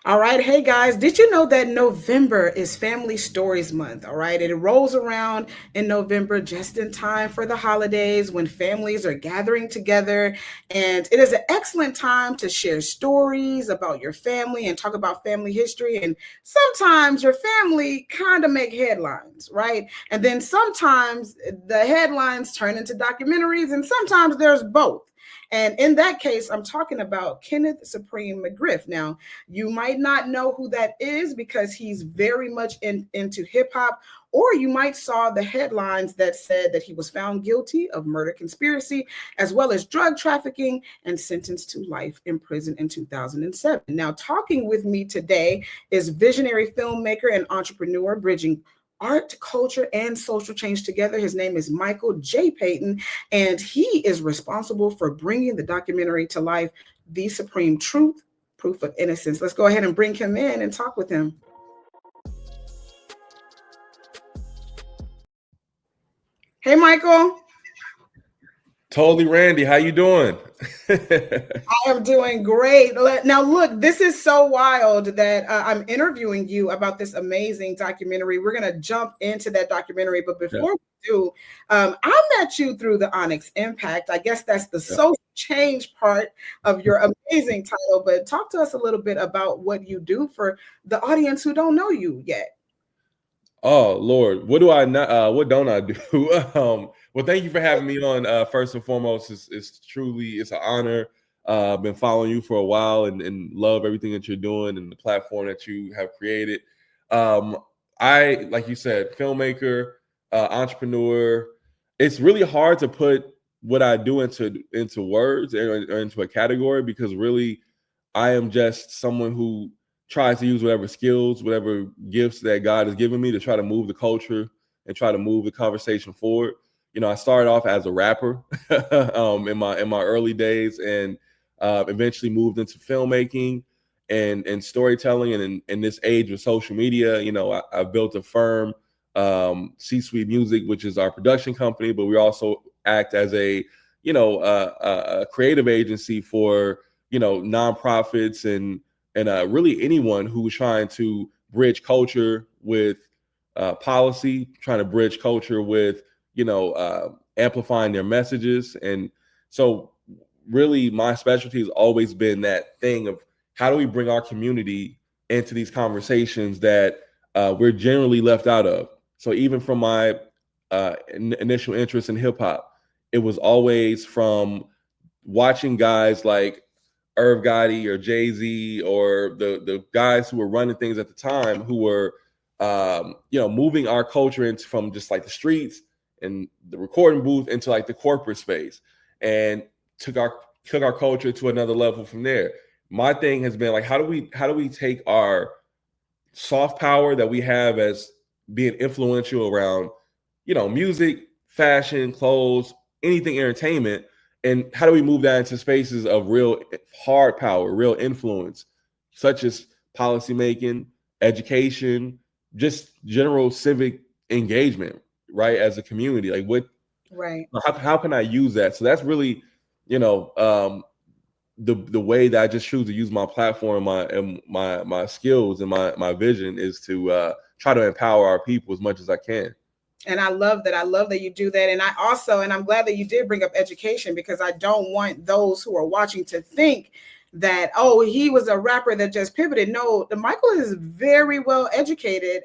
All right. Hey guys, did you know that November is Family Stories Month? All right. It rolls around in November just in time for the holidays when families are gathering together. And it is an excellent time to share stories about your family and talk about family history. And sometimes your family kind of make headlines, right? And then sometimes the headlines turn into documentaries, and sometimes there's both. And in that case, I'm talking about Kenneth Supreme McGriff. Now, you might not know who that is because he's very much into hip hop, or you might saw the headlines that said that he was found guilty of murder conspiracy, as well as drug trafficking, and sentenced to life in prison in 2007. Now, talking with me today is visionary filmmaker and entrepreneur bridging art, culture, and social change together. His name is Michael J. Payton, and he is responsible for bringing the documentary to life, The Supreme Truth, Proof of Innocence. Let's go ahead and bring him in and talk with him. Hey, Michael. TotallyRandie, how you doing? I am doing great. Now, look, this is so wild that I'm interviewing you about this amazing documentary. We're going to jump into that documentary. But Yeah, before we do, I met you through the Onyx Impact. I guess that's the yeah. social change part of your amazing title. But talk to us a little bit about what you do for the audience who don't know you yet. Oh Lord, what do I not? What don't I do? Well, thank you for having me on. First and foremost, it's an honor. I've been following you for a while and love everything that you're doing and the platform that you have created. Um, I, like you said, filmmaker, entrepreneur. It's really hard to put what I do into words or into a category because really, I am just someone who tries to use whatever skills, whatever gifts that God has given me to try to move the culture and try to move the conversation forward. You know, I started off as a rapper in my early days, and eventually moved into filmmaking and storytelling. And in this age of social media, you know, I've built a firm, C-Suite Music, which is our production company, but we also act as a a creative agency for nonprofits and really anyone who's trying to bridge culture with policy, trying to bridge culture with amplifying their messages. And so really my specialty has always been that thing of how do we bring our community into these conversations that we're generally left out of. So even from my initial interest in hip hop, it was always from watching guys like Irv Gotti or Jay Z or the guys who were running things at the time who were moving our culture into from just like the streets and the recording booth into like the corporate space, and took our took our culture to another level from there. My thing has been like how do we take our soft power that we have as being influential around music, fashion, clothes, anything entertainment, and how do we move that into spaces of real hard power, real influence, such as policymaking, education, just general civic engagement, right? As a community, like Right. how can I use that? So that's really, you know, um, the way that I just choose to use my platform, my skills, and my vision is to try to empower our people as much as I can. And I love that. I love that you do that. And I also, and I'm glad that you did bring up education because I don't want those who are watching to think that, oh, he was a rapper that just pivoted. No, the Michael is very well educated,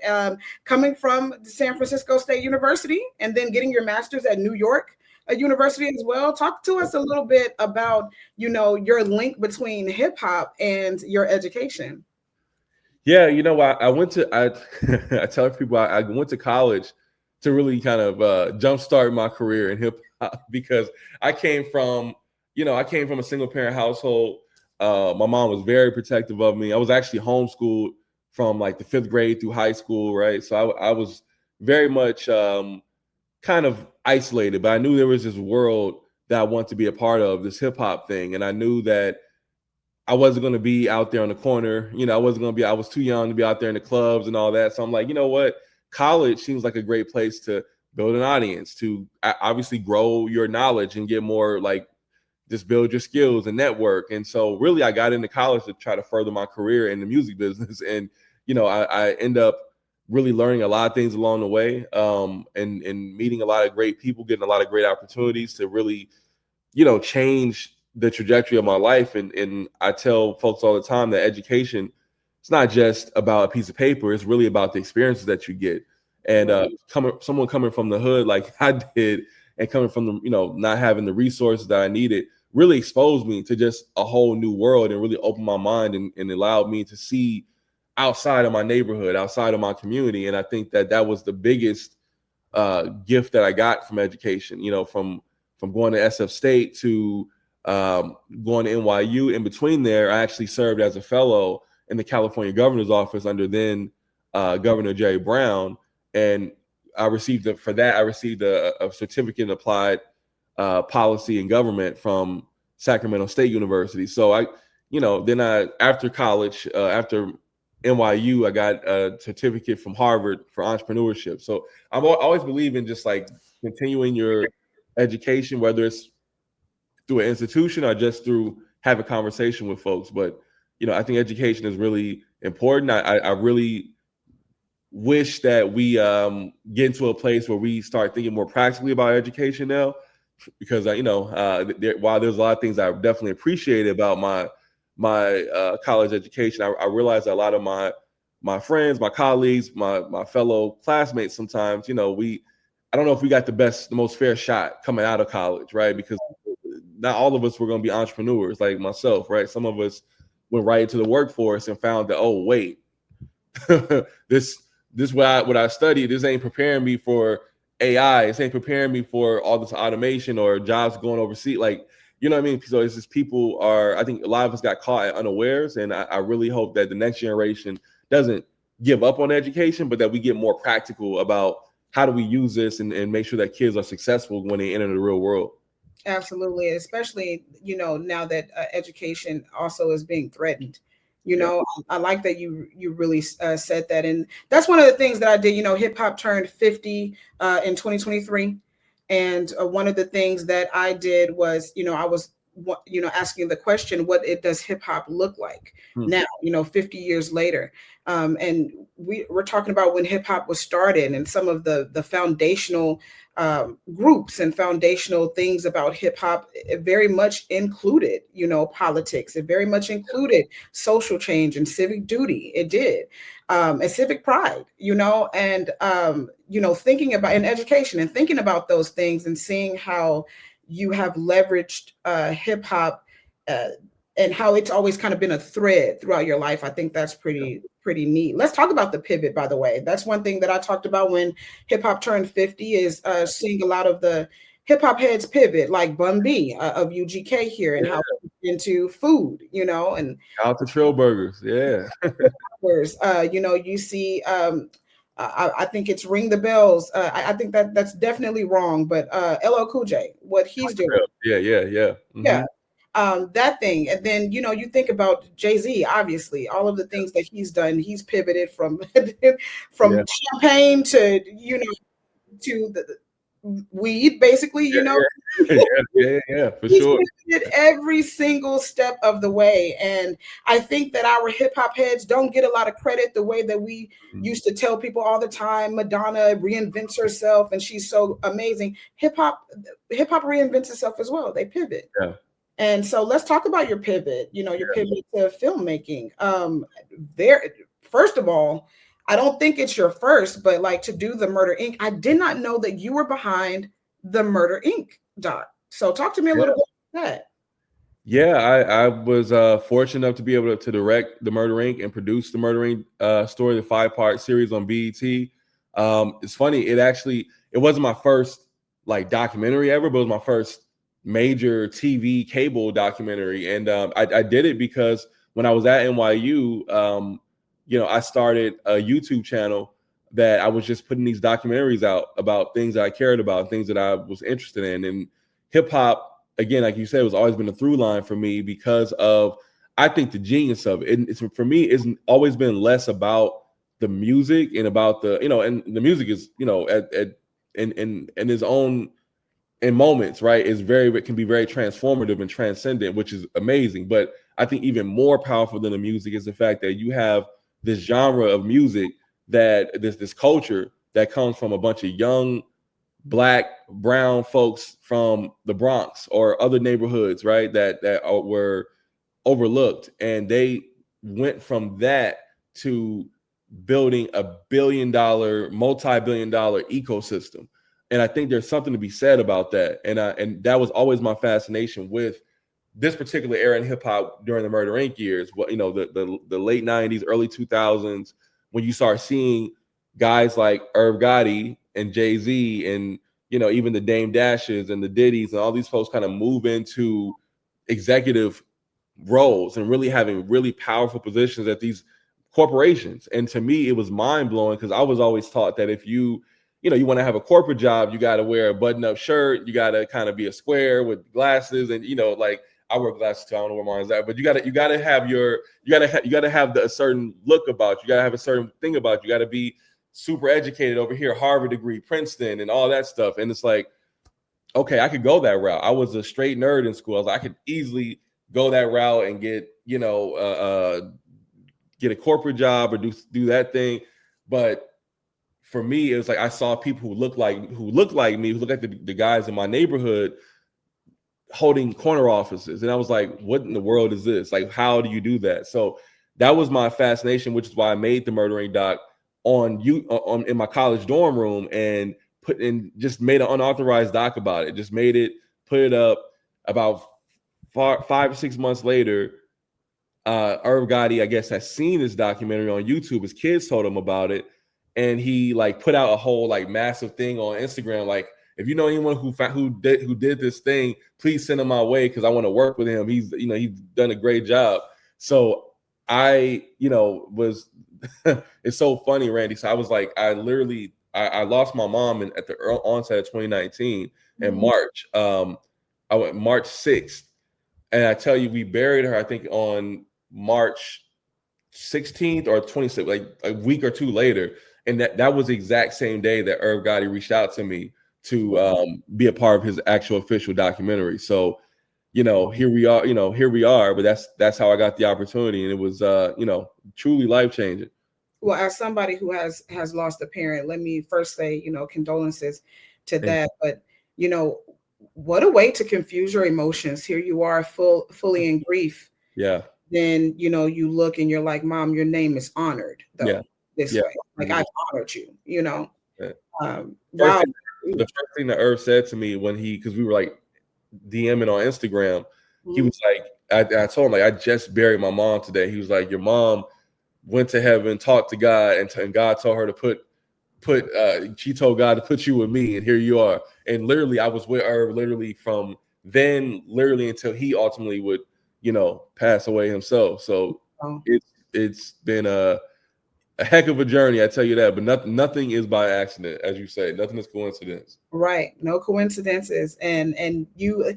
coming from San Francisco State University and then getting your master's at New York University as well. Talk to us a little bit about, your link between hip hop and your education. Yeah, I went to I tell people I went to college to really kind of jumpstart my career in hip hop because I came from a single parent household. My mom was very protective of me. I was actually homeschooled from like the fifth grade through high school, right? So I was very much kind of isolated, but I knew there was this world that I wanted to be a part of, this hip hop thing, and I knew that I wasn't going to be out there on the corner. I wasn't going to be, I was too young to be out there in the clubs and all that. So I'm like, you know what? College seems like a great place to build an audience, to obviously grow your knowledge and get more like just build your skills and network. And so really I got into college to try to further my career in the music business. And, I end up really learning a lot of things along the way, and meeting a lot of great people, getting a lot of great opportunities to really, change the trajectory of my life. And I tell folks all the time that education, it's not just about a piece of paper. It's really about the experiences that you get. And someone coming from the hood like I did, and coming from the, not having the resources that I needed, really exposed me to just a whole new world, and really opened my mind, and allowed me to see outside of my neighborhood, outside of my community. And I think that that was the biggest gift that I got from education, from going to SF State to going to NYU. In between there, I actually served as a fellow in the California governor's office under then Governor Jerry Brown. And I received a certificate in applied policy and government from Sacramento State University. So after college, after NYU, I got a certificate from Harvard for entrepreneurship. So I've always believed in just like continuing your education, whether it's through an institution or just through having conversation with folks. But I think education is really important. I really wish that we get into a place where we start thinking more practically about education now, because while there's a lot of things I definitely appreciate about my college education, I realize that a lot of my friends, my colleagues, my fellow classmates, sometimes, I don't know if we got the most fair shot coming out of college, right? Because not all of us were going to be entrepreneurs like myself, right? Some of us went right into the workforce and found that, oh, wait, this what I studied, this ain't preparing me for AI. This ain't preparing me for all this automation or jobs going overseas. Like, you know what I mean? So it's just I think a lot of us got caught at unawares. And I really hope that the next generation doesn't give up on education, but that we get more practical about how do we use this and make sure that kids are successful when they enter the real world. Absolutely, especially now that education also is being threatened. I like that you really said that, and that's one of the things that I did. Hip hop turned 50 in 2023, and one of the things that I did was, I was asking the question, what does hip hop look like now? 50 years later, and we're talking about when hip hop was started and some of the foundational groups and foundational things about hip hop. It very much included, politics. It very much included social change and civic duty. It did, and civic pride, and thinking about in education and thinking about those things and seeing how you have leveraged hip hop and how it's always kind of been a thread throughout your life. I think that's pretty neat. Let's talk about the pivot, by the way. That's one thing that I talked about when hip hop turned 50 is seeing a lot of the hip hop heads pivot, like Bun B of UGK here, and how into food, and out to Trill Burgers. Yeah. you see, I think it's Ring the Bells. I think that's definitely wrong, but LL Cool J, what he's doing. Yeah. Mm-hmm. Yeah. That thing. And then, you think about Jay-Z, obviously, all of the things that he's done, he's pivoted from champagne to, to the weed, basically, Yeah, for he's sure. pivoted every single step of the way. And I think that our hip hop heads don't get a lot of credit the way that we used to tell people all the time. Madonna reinvents herself and she's so amazing. Hip hop reinvents itself as well. They pivot. Yeah. And so let's talk about your pivot, pivot to filmmaking. First of all, I don't think it's your first, but like to do the Murder Inc. I did not know that you were behind the Murder Inc. doc. So talk to me a little bit about that. Yeah, I was fortunate enough to be able to direct the Murder Inc. and produce the Murder Inc. Story, the 5-part series on BET. It's funny, it wasn't my first like documentary ever, but it was my first major TV cable documentary. And I did it because when I was at NYU, I started a YouTube channel that I was just putting these documentaries out about things that I cared about, things that I was interested in. And hip hop, again, like you said, was always been a through line for me because of, I think, the genius of it. It's, for me, it's always been less about the music and about the, and the music is, in its own in moments, right, it can be very transformative and transcendent, which is amazing. But I think even more powerful than the music is the fact that you have this genre of music, that this culture that comes from a bunch of young Black, brown folks from the Bronx or other neighborhoods, right, were overlooked, and they went from that to building a multi-billion dollar ecosystem. And I think there's something to be said about that. And that was always my fascination with this particular era in hip hop during the Murder Inc. years. What, the late '90s, early 2000s, when you start seeing guys like Irv Gotti and Jay-Z, and even the Dame Dashes and the Diddy's and all these folks kind of move into executive roles and really having really powerful positions at these corporations. And to me, it was mind blowing, because I was always taught that if you want to have a corporate job, you got to wear a button up shirt, you got to kind of be a square with glasses, and like I wear glasses too. I don't know where mine's at, but you got to have a certain look about you. You got to have a certain thing about you. You got to be super educated over here, Harvard degree, Princeton, and all that stuff. And it's like, okay, I could go that route. I was a straight nerd in school. I could easily go that route and get a corporate job or do that thing. But for me, it was like I saw people who look like me, who look like the guys in my neighborhood holding corner offices, and I was like, what in the world is this? Like, how do you do that? So that was my fascination, which is why I made the Murder Inc. doc in my college dorm room, and just made an unauthorized doc about it. Just made it, put it up. About 5 or 6 months later, Irv Gotti, I guess, has seen this documentary on YouTube. His kids told him about it, and he put out a whole massive thing on Instagram, like, if you know anyone who did this thing, please send him my way, because I want to work with him. He's done a great job. So I was it's so funny, Randy. So I was like, I lost my mom at the onset of 2019 in March. I went March 6th, and I tell you, we buried her, I think, on March 16th or 26th, like a week or two later. And that was the exact same day that Irv Gotti reached out to me to be a part of his actual official documentary. So, here we are, but that's how I got the opportunity. And it was, truly life-changing. Well, as somebody who has lost a parent, let me first say, condolences to that. But, what a way to confuse your emotions. Here you are fully in grief. Yeah. Then, you look and you're like, Mom, your name is honored though, this way. Like, I've honored you, Yeah. Wow. The first thing that Irv said to me because we were like DMing on Instagram, he was like, I told him, like, I just buried my mom today. He was like, your mom went to heaven, talked to God, and God told her to she told God to put you with me, and here you are. And literally, I was with Irv literally from then, literally until he ultimately would, pass away himself. So it's been a heck of a journey, I tell you that. But nothing is by accident, as you say. Nothing is coincidence. Right. No coincidences. And you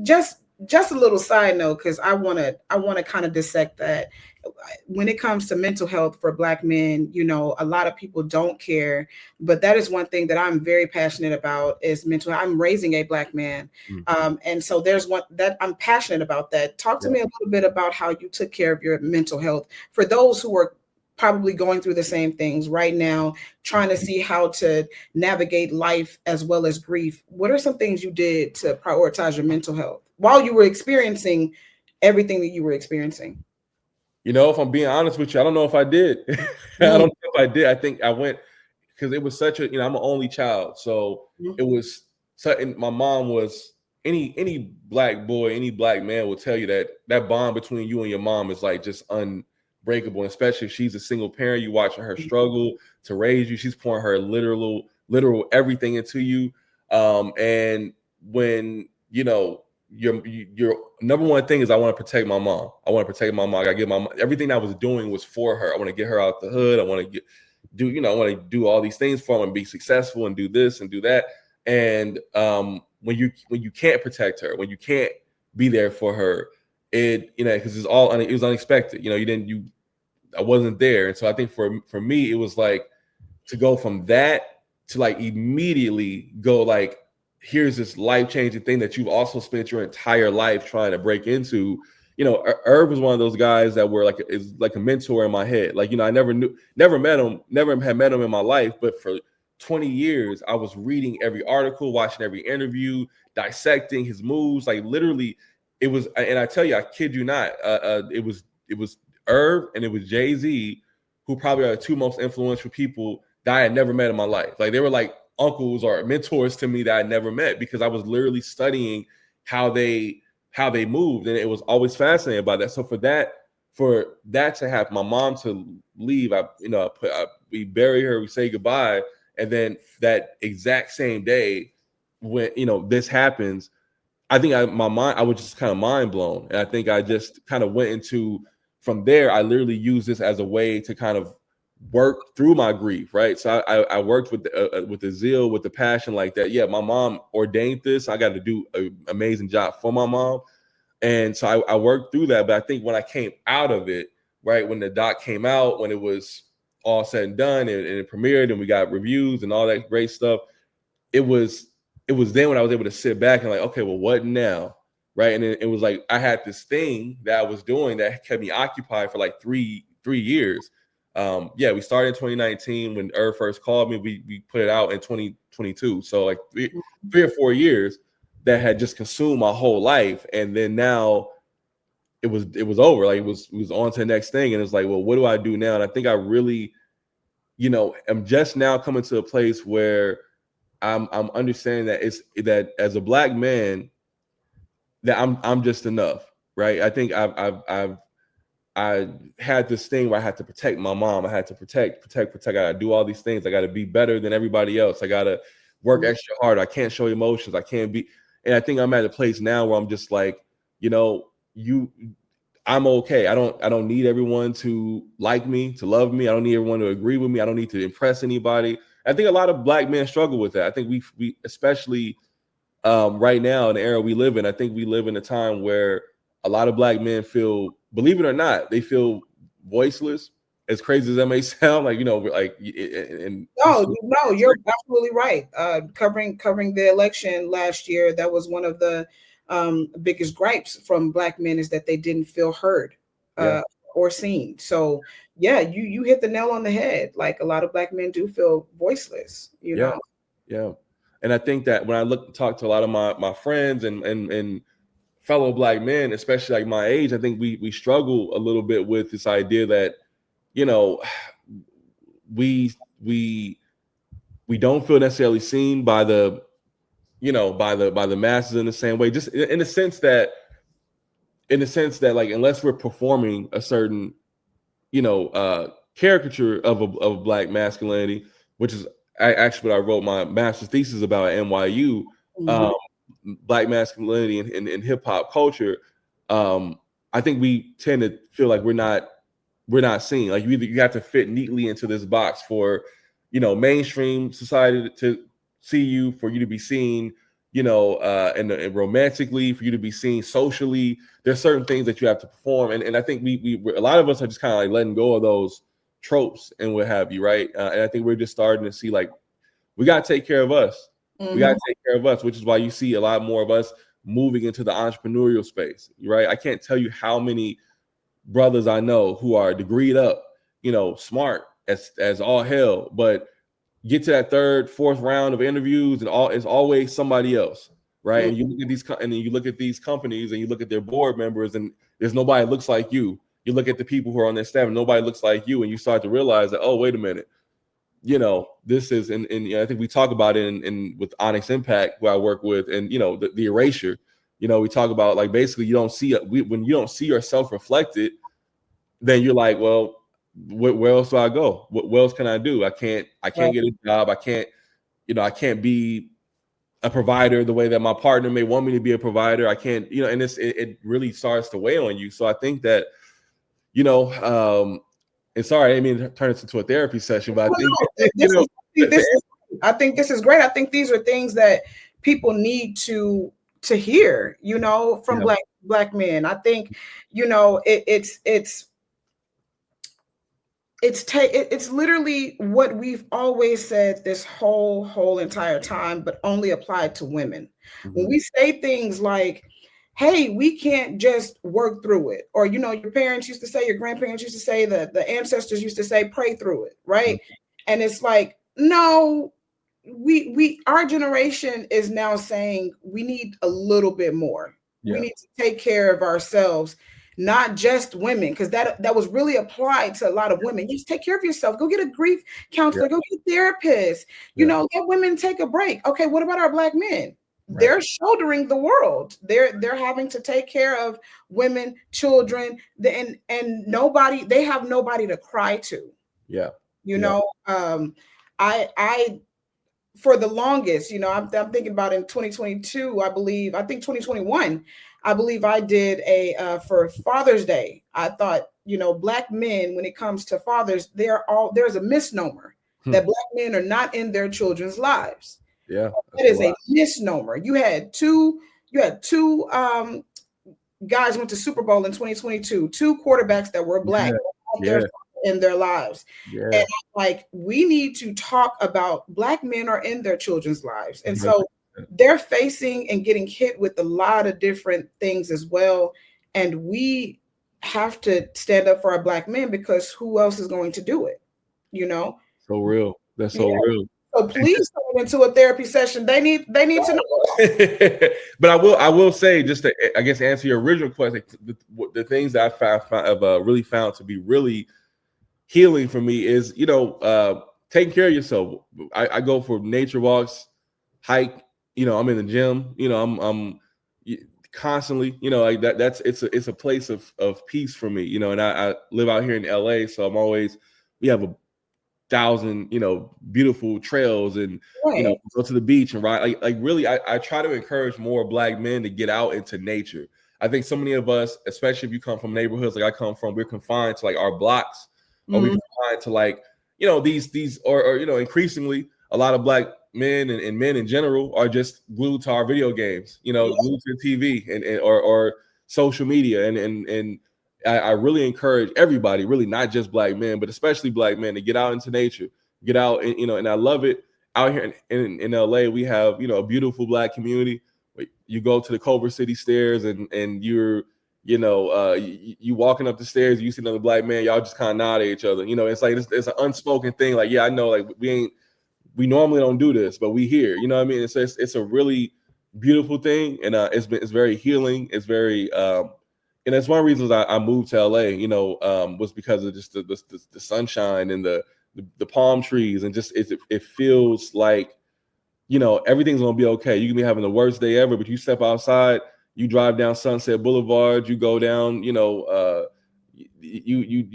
just a little side note, because I wanna kind of dissect that. When it comes to mental health for Black men, a lot of people don't care, but that is one thing that I'm very passionate about is mental health. I'm raising a Black man. And so there's one that I'm passionate about that. Talk to me a little bit about how you took care of your mental health for those who are probably going through the same things right now, trying to see how to navigate life as well as grief. What are some things you did to prioritize your mental health while you were experiencing everything that you were experiencing? If I'm being honest with you, I don't know if I did. I don't know if I did. I think I went, because it was such a, I'm an only child. So it was, my mom was, any Black boy, any Black man will tell you that bond between you and your mom is like just unbreakable. And especially if she's a single parent, you watching her struggle to raise you. She's pouring her literal everything into you. And when, your number one thing is, I want to protect my mom. I want to protect my mom. I gotta get my mom. Everything I was doing was for her. I want to get her out the hood. I want to I want to do all these things for her and be successful and do this and do that. And when you can't protect her, when you can't be there for her, because it was unexpected. I wasn't there. And so I think for me, it was like to go from that to like immediately go like here's this life-changing thing that you've also spent your entire life trying to break into. Irv was one of those guys that is like a mentor in my head. Like, I never met him, never had met him in my life, but for 20 years, I was reading every article, watching every interview, dissecting his moves. Like, literally, it was, and I tell you, I kid you not, it was Irv and it was Jay-Z, who probably are the two most influential people that I had never met in my life. Like, they were like uncles or mentors to me that I never met, because I was literally studying how they moved, and it was always fascinating about that. So for that to happen, my mom to leave, we bury her, we say goodbye, and then that exact same day when this happens, I think I was just kind of mind blown, and I think I just kind of went into, from there, I literally used this as a way to kind of work through my grief, right? So I worked with the zeal, with the passion, like that. Yeah, my mom ordained this. I got to do an amazing job for my mom, and so I worked through that. But I think when I came out of it, right, when the doc came out, when it was all said and done, and it premiered, and we got reviews and all that great stuff, it was then when I was able to sit back and like, okay, well, what now? Right. And it was like I had this thing that I was doing that kept me occupied for like three years. We started in 2019 when Irv first called me. We put it out in 2022. So like three or 4 years that had just consumed my whole life. And then now it was over. Like it was on to the next thing. And it's like, well, what do I do now? And I think I really, am just now coming to a place where I'm understanding that as a Black man, that I'm just enough, right? I think I had this thing where I had to protect my mom. I had to protect. I got to do all these things. I got to be better than everybody else. I got to work extra hard. I can't show emotions. I can't be. And I think I'm at a place now where I'm just like, I'm okay. I don't need everyone to like me, to love me. I don't need everyone to agree with me. I don't need to impress anybody. I think a lot of Black men struggle with that. I think we especially right now in the era we live in, I think we live in a time where a lot of Black men feel, believe it or not, they feel voiceless. As crazy as that may sound, like and no, you're absolutely right. Covering the election last year, that was one of the biggest gripes from Black men, is that they didn't feel heard or seen. So yeah, you hit the nail on the head. Like, a lot of Black men do feel voiceless. Yeah. And I think that when I talk to a lot of my friends and fellow Black men, especially like my age, I think we struggle a little bit with this idea that, we don't feel necessarily seen by the, by the masses in the same way, just in the sense that like, unless we're performing a certain, caricature of Black masculinity, which is actually what I wrote my master's thesis about at NYU, Black masculinity in hip hop culture. I think we tend to feel like we're not seen. Like, you have to fit neatly into this box for, mainstream society to see you, for you to be seen, and romantically, for you to be seen socially. There's certain things that you have to perform, and I think we a lot of us are just kind of like letting go of those tropes and what have you, right? And I think we're just starting to see, like, we got to take care of us. We got to take care of us, which is why you see a lot more of us moving into the entrepreneurial space, right? I can't tell you how many brothers I know who are degreed up, smart as all hell, but get to that third, fourth round of interviews, and it's always somebody else, right? And you look at these companies, and you look at their board members, and there's nobody that looks like you. You look at the people who are on their staff, and nobody looks like you, and you start to realize that, oh, wait a minute, this is, and I think we talk about it in with Onyx Impact, who I work with, and the erasure. We talk about, like, basically, when you don't see yourself reflected, then you're like, well, where else do I go? What else can I do? I can't get a job. I can't be a provider the way that my partner may want me to be a provider. I can't, and it really starts to weigh on you. So I think that, and sorry, I didn't mean to turn this into a therapy session, but I think this is great. I think these are things that people need to hear, from black men. I think, it's it's literally what we've always said this whole entire time, but only applied to women. When Mm-hmm. we say things like, hey, we can't just work through it, or your parents used to say, your grandparents used to say, the ancestors used to say, pray through it, right? And it's like, no, we our generation is now saying we need a little bit more. We Yeah. need to take care of ourselves, not just women, because that was really applied to a lot of women. You just take care of yourself. Go get a grief Yeah. counselor. Go get a therapist. Yeah. Let women take a break. Okay, what about our Black men? Right. They're shouldering the world. They're having to take care of women, children, and nobody. They have nobody to cry to. Yeah. You Yeah. know, I for the longest, I'm thinking about in 2022, I think 2021, I believe I did a for Father's Day. I thought, Black men, when it comes to fathers, there's a misnomer Hmm. that Black men are not in their children's lives. Yeah. That's That a is lot. a misnomer. You had two guys went to Super Bowl in 2022, two quarterbacks that were Black Yeah. their Yeah. in their lives. And Yeah. like, we need to talk about Black men are in their children's lives. And so 100%. they're facing and getting hit with a lot of different things as well. And we have to stand up for our Black men, because who else is going to do it? You know? So real. That's Yeah. so real. So please come into a therapy session. They need to know. But I will say, just to, I guess, answer your original question, the things that I've really found to be really healing for me is, taking care of yourself. I go for nature walks, hike. I'm in the gym. I'm constantly. Like that. It's a place of peace for me. And I live out here in LA, so we have a thousand beautiful trails, and Right. go to the beach and ride, like really, I try to encourage more Black men to get out into nature. I think so many of us, especially if you come from neighborhoods like I come from, we're confined to like our blocks, or we're Mhm. confined to like these or increasingly a lot of Black men and men in general are just glued to our video games, glued to the TV or social media, and I really encourage everybody, really not just Black men, but especially Black men, to get out into nature, get out, and I love it. Out here in LA, we have a beautiful Black community. You go to the Culver City stairs, and you're you walking up the stairs, you see another Black man, y'all just kind of nod at each other. It's like it's an unspoken thing. Like, yeah, I know, like we normally don't do this, but we here. You know what I mean? It's a really beautiful thing, and it's very healing. It's very and that's one of the reasons I moved to LA. Was because of just the sunshine and the palm trees, and just it feels like everything's gonna be okay. You can be having the worst day ever, but you step outside, you drive down Sunset Boulevard, you go down, you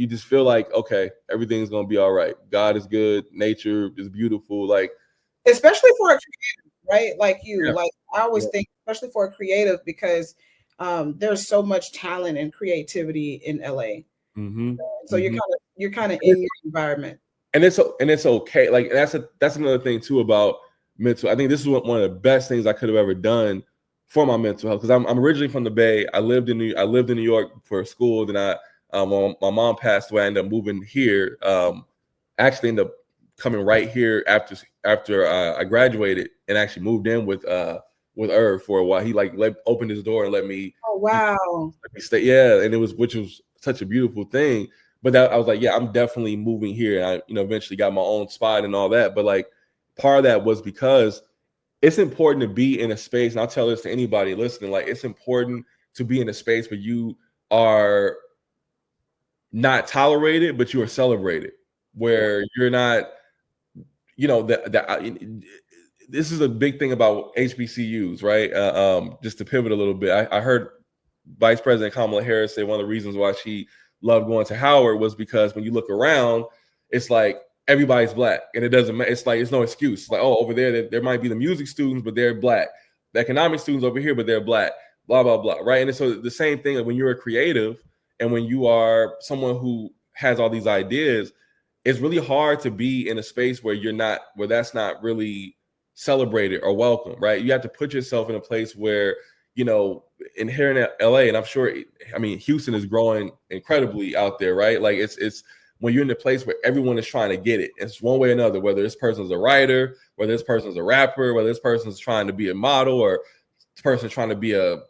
just feel like, okay, everything's gonna be all right. God is good, nature is beautiful. Like, Especially for a creative, right? Like you. yeah, Like, I always yeah. think, especially for a creative, because there's so much talent and creativity in LA. Mm-hmm. So Mm-hmm. you're kind of in your environment. And it's okay. Like, that's another thing too about mental. I think this is one of the best things I could have ever done for my mental health, because I'm originally from the Bay. I lived in New York for school. Then when my mom passed away, I ended up moving here. Actually ended up coming right here after I graduated, and actually moved in with Irv for a while. He opened his door and let me Oh wow. stay. Yeah, and which was such a beautiful thing. But I was like, yeah, I'm definitely moving here. And I, eventually got my own spot and all that. But like, part of that was because it's important to be in a space. And I'll tell this to anybody listening: like, it's important to be in a space where you are not tolerated, but you are celebrated. Where you're not, this is a big thing about HBCUs, right? Just to pivot a little bit, I heard Vice President Kamala Harris say one of the reasons why she loved going to Howard was because when you look around, it's like everybody's Black, and it doesn't matter. It's like it's no excuse. It's like, oh, over there might be the music students, but they're Black. The economic students over here, but they're Black. Blah blah blah. Right? And so the same thing, like when you're a creative and when you are someone who has all these ideas, it's really hard to be in a space where that's not really celebrated or welcome. Right? You have to put yourself in a place where in here in LA, and I'm sure, I mean, Houston is growing incredibly out there, right? Like it's when you're in a place where everyone is trying to get it. It's one way or another, whether this person's a writer, whether this person's a rapper, whether this person's trying to be a model, or this person's trying to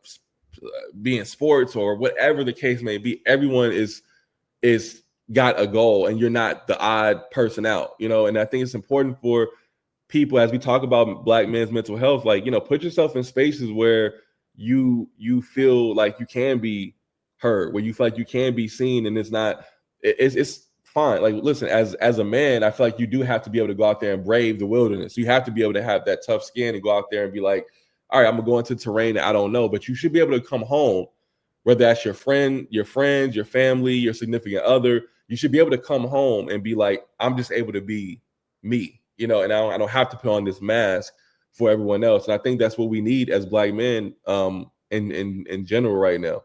be in sports, or whatever the case may be. Everyone is got a goal, and you're not the odd person out, and I think it's important for people, as we talk about Black men's mental health, like, put yourself in spaces where you feel like you can be heard, where you feel like you can be seen, and it's fine. Like, listen, as a man, I feel like you do have to be able to go out there and brave the wilderness. You have to be able to have that tough skin and go out there and be like, all right, I'm gonna go into terrain that I don't know, but you should be able to come home, whether that's your friend, your friends, your family, your significant other. You should be able to come home and be like, I'm just able to be me, and I don't have to put on this mask for everyone else. And I think that's what we need as Black men, in general right now.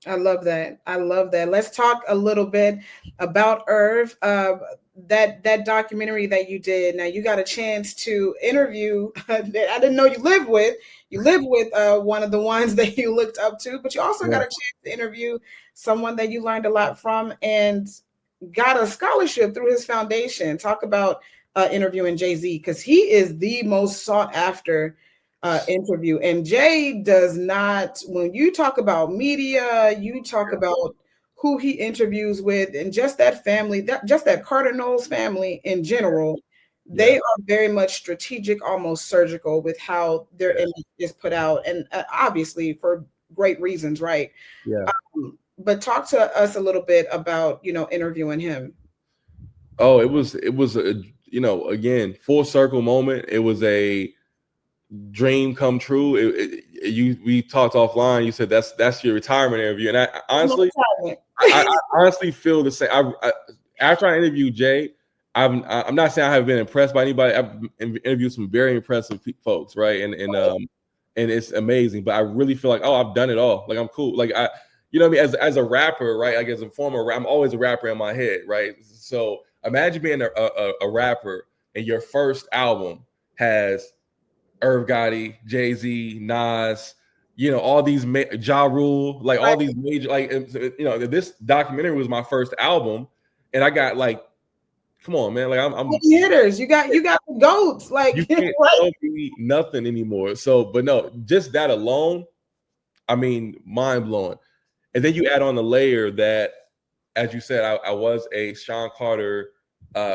I love that. I love that. Let's talk a little bit about Irv. That documentary that you did. Now you got a chance to interview. I didn't know you lived with. You lived with one of the ones that you looked up to, but you also got a chance to interview someone that you learned a lot from and got a scholarship through his foundation. Talk about interviewing Jay-Z, because he is the most sought after interview. And Jay does not, when you talk about media, you talk about who he interviews with, and just that family, just that Carter Knowles family in general, they are very much strategic, almost surgical with how their image is put out. And obviously for great reasons, right? Yeah. But talk to us a little bit about, interviewing him. Oh, it was a, again, full circle moment. It was a dream come true. We talked offline. You said that's your retirement interview, and I honestly, I honestly feel the same. After I interviewed Jay, I'm not saying I have been impressed by anybody. I've interviewed some very impressive folks, right? And it's amazing. But I really feel like, oh, I've done it all. Like, I'm cool. Like, what I mean, as a rapper, right? Like, as a former, I'm always a rapper in my head, right? So imagine being a rapper and your first album has Irv Gotti, Jay-Z, Nas, all these Ja Rule, like all these major, like, this documentary was my first album, and I got like, come on, man, like I'm hitters. You got the goats, like, you can't tell me nothing anymore. So, but no, just that alone, I mean, mind blowing. And then you add on the layer that, as you said, I was a Shawn Carter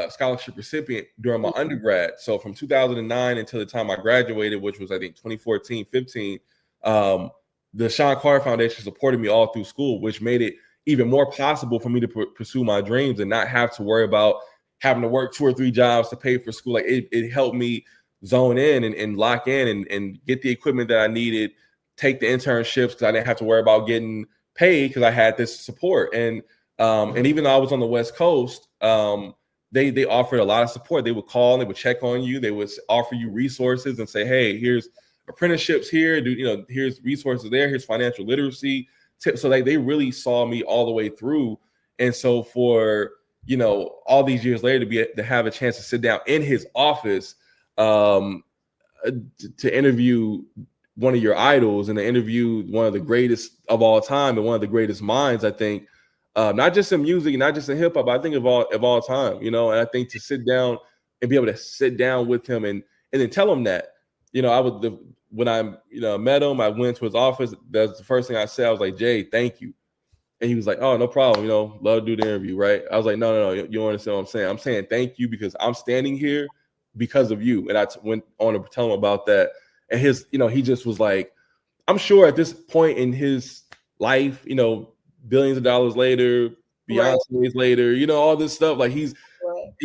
scholarship recipient during my undergrad. So from 2009 until the time I graduated, which was, I think, 2014, 15, the Shawn Carter Foundation supported me all through school, which made it even more possible for me to pursue my dreams and not have to worry about having to work 2 or 3 jobs to pay for school. Like, it helped me zone in and lock in and get the equipment that I needed, take the internships because I didn't have to worry about getting paid because I had this support. And even though I was on the West Coast, they offered a lot of support. They would call and they would check on you. They would offer you resources and say, hey, here's apprenticeships here. Here's resources there. Here's financial literacy tips. So like, they really saw me all the way through. And so for, all these years later to have a chance to sit down in his office to interview one of your idols and to interview one of the greatest of all time and one of the greatest minds, I think, not just in music, not just in hip hop, but I think of all time, and I think to sit down and be able to sit down with him and then tell him that, when I met him, I went to his office. That's the first thing I said. I was like, Jay, thank you. And he was like, oh, no problem. Love to do the interview, right? I was like, no, you don't understand what I'm saying. I'm saying thank you because I'm standing here because of you. And I went on to tell him about that. And he just was like, I'm sure at this point in his life, billions of dollars later, Beyonce's later, all this stuff, like he's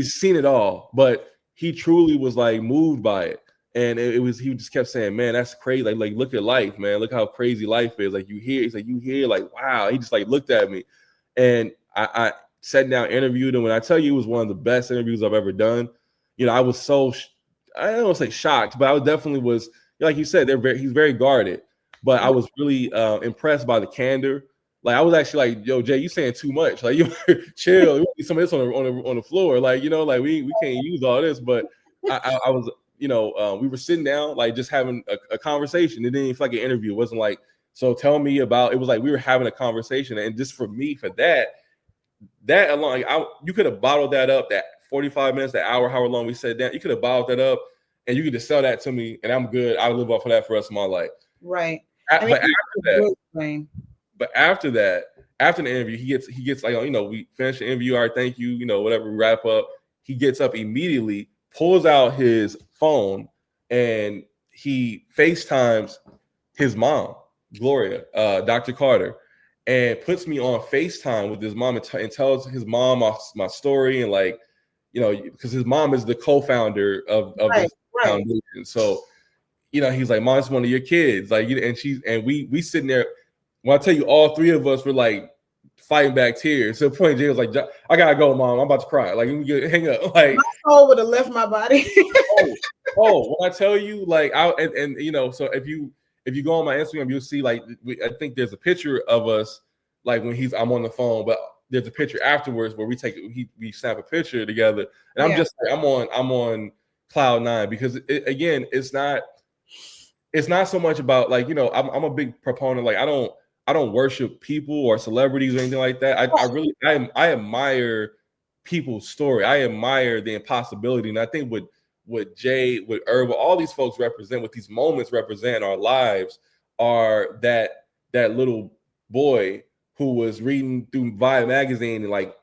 seen it all, but he truly was like moved by it. And he just kept saying, man, that's crazy. Like, look at life, man. Look how crazy life is. Like, he's like, wow. He just like looked at me, and I sat down, interviewed him. When I tell you, it was one of the best interviews I've ever done. I was so, I don't want to say shocked, but I definitely was, like you said, he's very guarded, but I was really impressed by the candor. Like, I was actually like, yo, Jay, you saying too much. Like, you chill. We need some of this on the floor. Like, like we can't use all this. But I was, we were sitting down, like just having a conversation. It didn't even feel like an interview. It wasn't like, so tell me about, it was like we were having a conversation. And just for me, for that, that alone, like, you could have bottled that up, that 45 minutes, that hour, however long we sat down. You could have bottled that up, and you could just sell that to me, and I'm good. I'll live off of that for the rest of my life. Right. I mean, But after that, brain. after the interview, he gets like, we finish the interview. All right, thank you. Whatever, we wrap up. He gets up immediately, pulls out his phone, and he FaceTimes his mom, Gloria, Dr. Carter, and puts me on FaceTime with his mom and tells his mom my story, and like, because his mom is the co-founder of this foundation. So, he's like, "Mom's one of your kids," like, and we sitting there. When I tell you, all three of us were like fighting back tears. To the point, Jay was like, "I gotta go, Mom. I'm about to cry. Like, hang up." Like, my soul would have left my body. When I tell you, like, so if you go on my Instagram, you'll see, like, I think there's a picture of us, like, when I'm on the phone, but there's a picture afterwards where we snap a picture together, and I'm just like, I'm on cloud nine, because again, it's not so much about, like, I'm a big proponent. Like, I don't worship people or celebrities or anything like that. I admire people's story. I admire the impossibility, and I think what Jay, what Irv, what all these folks represent, what these moments represent in our lives, are that little boy who was reading through Vibe magazine and, like,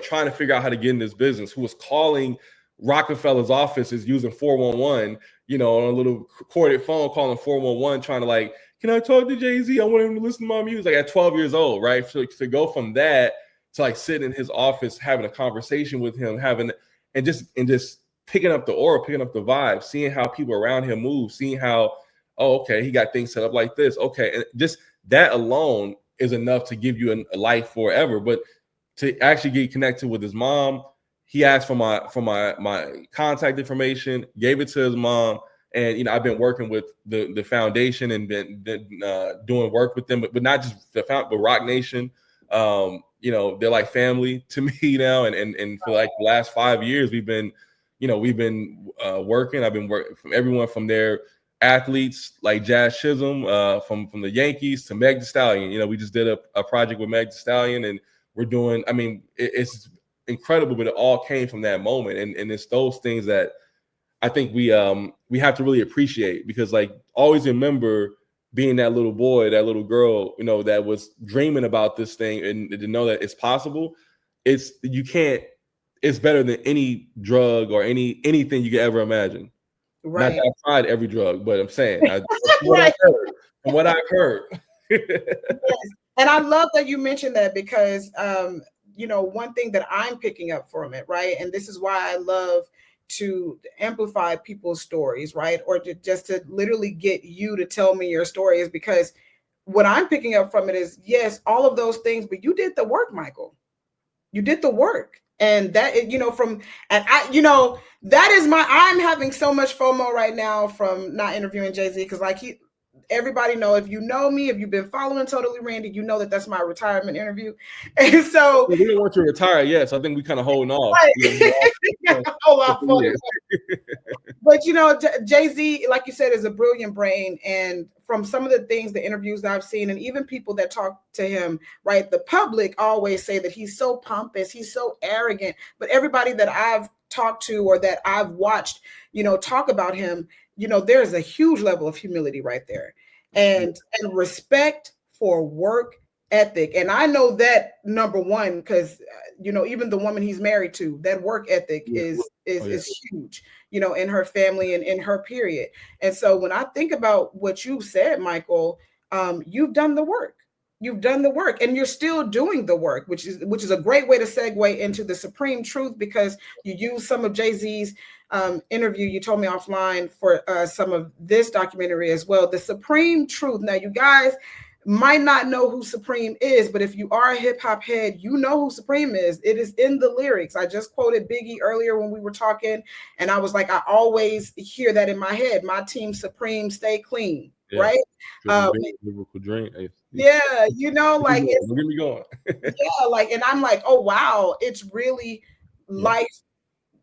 trying to figure out how to get in this business, who was calling Rockefeller's offices using 411, on a little corded phone, calling 411, trying to, like, can I talk to Jay-Z? I want him to listen to my music, like, at 12 years old, right? So to go from that to, like, sitting in his office, having a conversation with him, and just picking up the aura, picking up the vibe, seeing how people around him move, seeing how, oh, okay, he got things set up like this. Okay. And just that alone is enough to give you a life forever. But to actually get connected with his mom, he asked for my contact information, gave it to his mom. And, I've been working with the foundation and been doing work with them, but not just but Rock Nation. They're like family to me now. And for like the last 5 years, we've been working. I've been working from everyone from their athletes like Jazz Chisholm, from the Yankees, to Meg Thee Stallion. We just did a project with Meg Thee Stallion, and we're doing, it's incredible, but it all came from that moment. And it's those things that I think we have to really appreciate, because, like, always remember being that little boy, that little girl, that was dreaming about this thing, and to know that it's possible. It's better than any drug or anything you could ever imagine. Right. Not that I've tried every drug, but I'm saying, from what I've heard. Yes. And I love that you mentioned that, because one thing that I'm picking up from it, right? And this is why I love to amplify people's stories, right? Or just to literally get you to tell me your story, is because what I'm picking up from it is, yes, all of those things, but you did the work, Michael. You did the work. And that, that is I'm having so much FOMO right now from not interviewing Jay-Z, because, like, everybody know, if you know me, if you've been following TotallyRandie, you know that that's my retirement interview. And so we don't want you to retire yet, so I think we kind of holding off. Right. Hold off for it. But Jay-Z, like you said, is a brilliant brain. And from some of the things, the interviews that I've seen, and even people that talk to him, right, the public always say that he's so pompous, he's so arrogant. But everybody that I've talked to or that I've watched, talk about him, there's a huge level of humility right there, and respect for work ethic. And I know that, number one, because even the woman he's married to, that work ethic is huge, in her family and in her period. And so when I think about what you said, Michael, you've done the work. You've done the work, and you're still doing the work, which is a great way to segue into the supreme truth, because you use some of Jay-Z's interview you told me offline for some of this documentary as well. The supreme truth. Now, you guys might not know who Supreme is, but if you are a hip hop head, you know who Supreme is. It is in the lyrics. I just quoted Biggie earlier when we were talking, and I was like, I always hear that in my head. My team Supreme, stay clean, right? Drink. Yeah, like, don't get me going. Yeah, like, and I'm like, oh wow, it's really life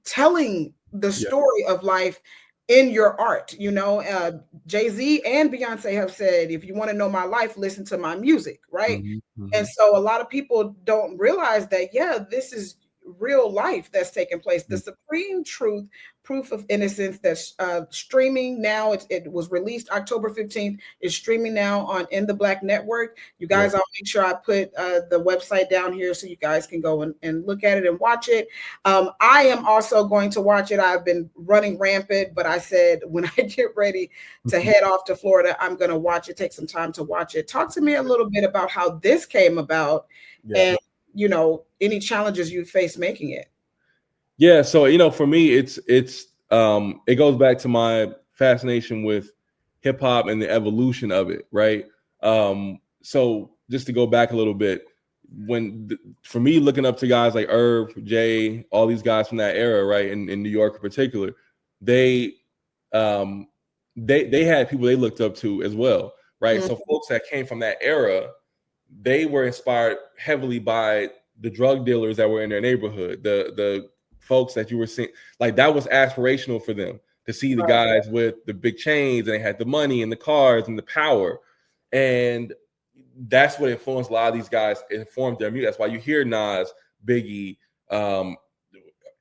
telling the story of life. in your art. You know, Jay-Z and Beyonce have said, if you want to know my life, listen to my music, right? Mm-hmm, And mm-hmm. so a lot of people don't realize that, yeah, this is real life that's taking place. The supreme truth, proof of innocence, that's streaming now. It was released October 15th. It's streaming now on In the Black Network. You Yep. guys, I'll make sure I put the website down here so you guys can go and look at it and watch it. I am also going to watch it. I've been running rampant, but I said when I get ready to head off to Florida, I'm going to watch it, take some time to watch it. Talk to me a little bit about how this came about, Yeah. and, you know, any challenges you face making it. Yeah, so for me, it goes back to my fascination with hip hop and the evolution of it, right? So just to go back a little bit, for me, looking up to guys like Irv, Jay, all these guys from that era, right, in New York in particular, they um, they had people they looked up to as well, right? Mm-hmm. So folks that came from that era, they were inspired heavily by the drug dealers that were in their neighborhood, the folks that you were seeing. Like, that was aspirational for them to see the Right. guys with the big chains, and they had the money and the cars and the power. And that's what influenced a lot of these guys. It informed their music. That's why you hear Nas, Biggie, um,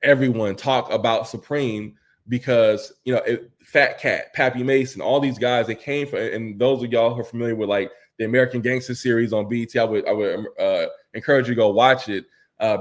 everyone talk about Supreme, because Fat Cat, Pappy Mason, all these guys, they came from. And those of y'all who are familiar with like the American Gangster series on BET, I would encourage you to go watch it,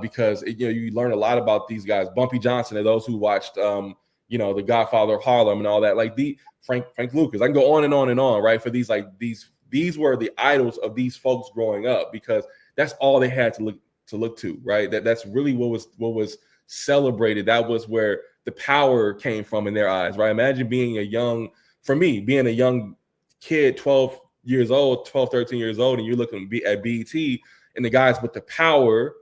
because you learn a lot about these guys. Bumpy Johnson, and those who watched The Godfather of Harlem and all that, like the Frank Lucas. I can go on and on and on, right? For these were the idols of these folks growing up, because that's all they had to look to, right? That's really what was celebrated. That was where the power came from in their eyes, right? Imagine being a young kid, 12, 13 years old, and you're looking at BET, and the guys with the power,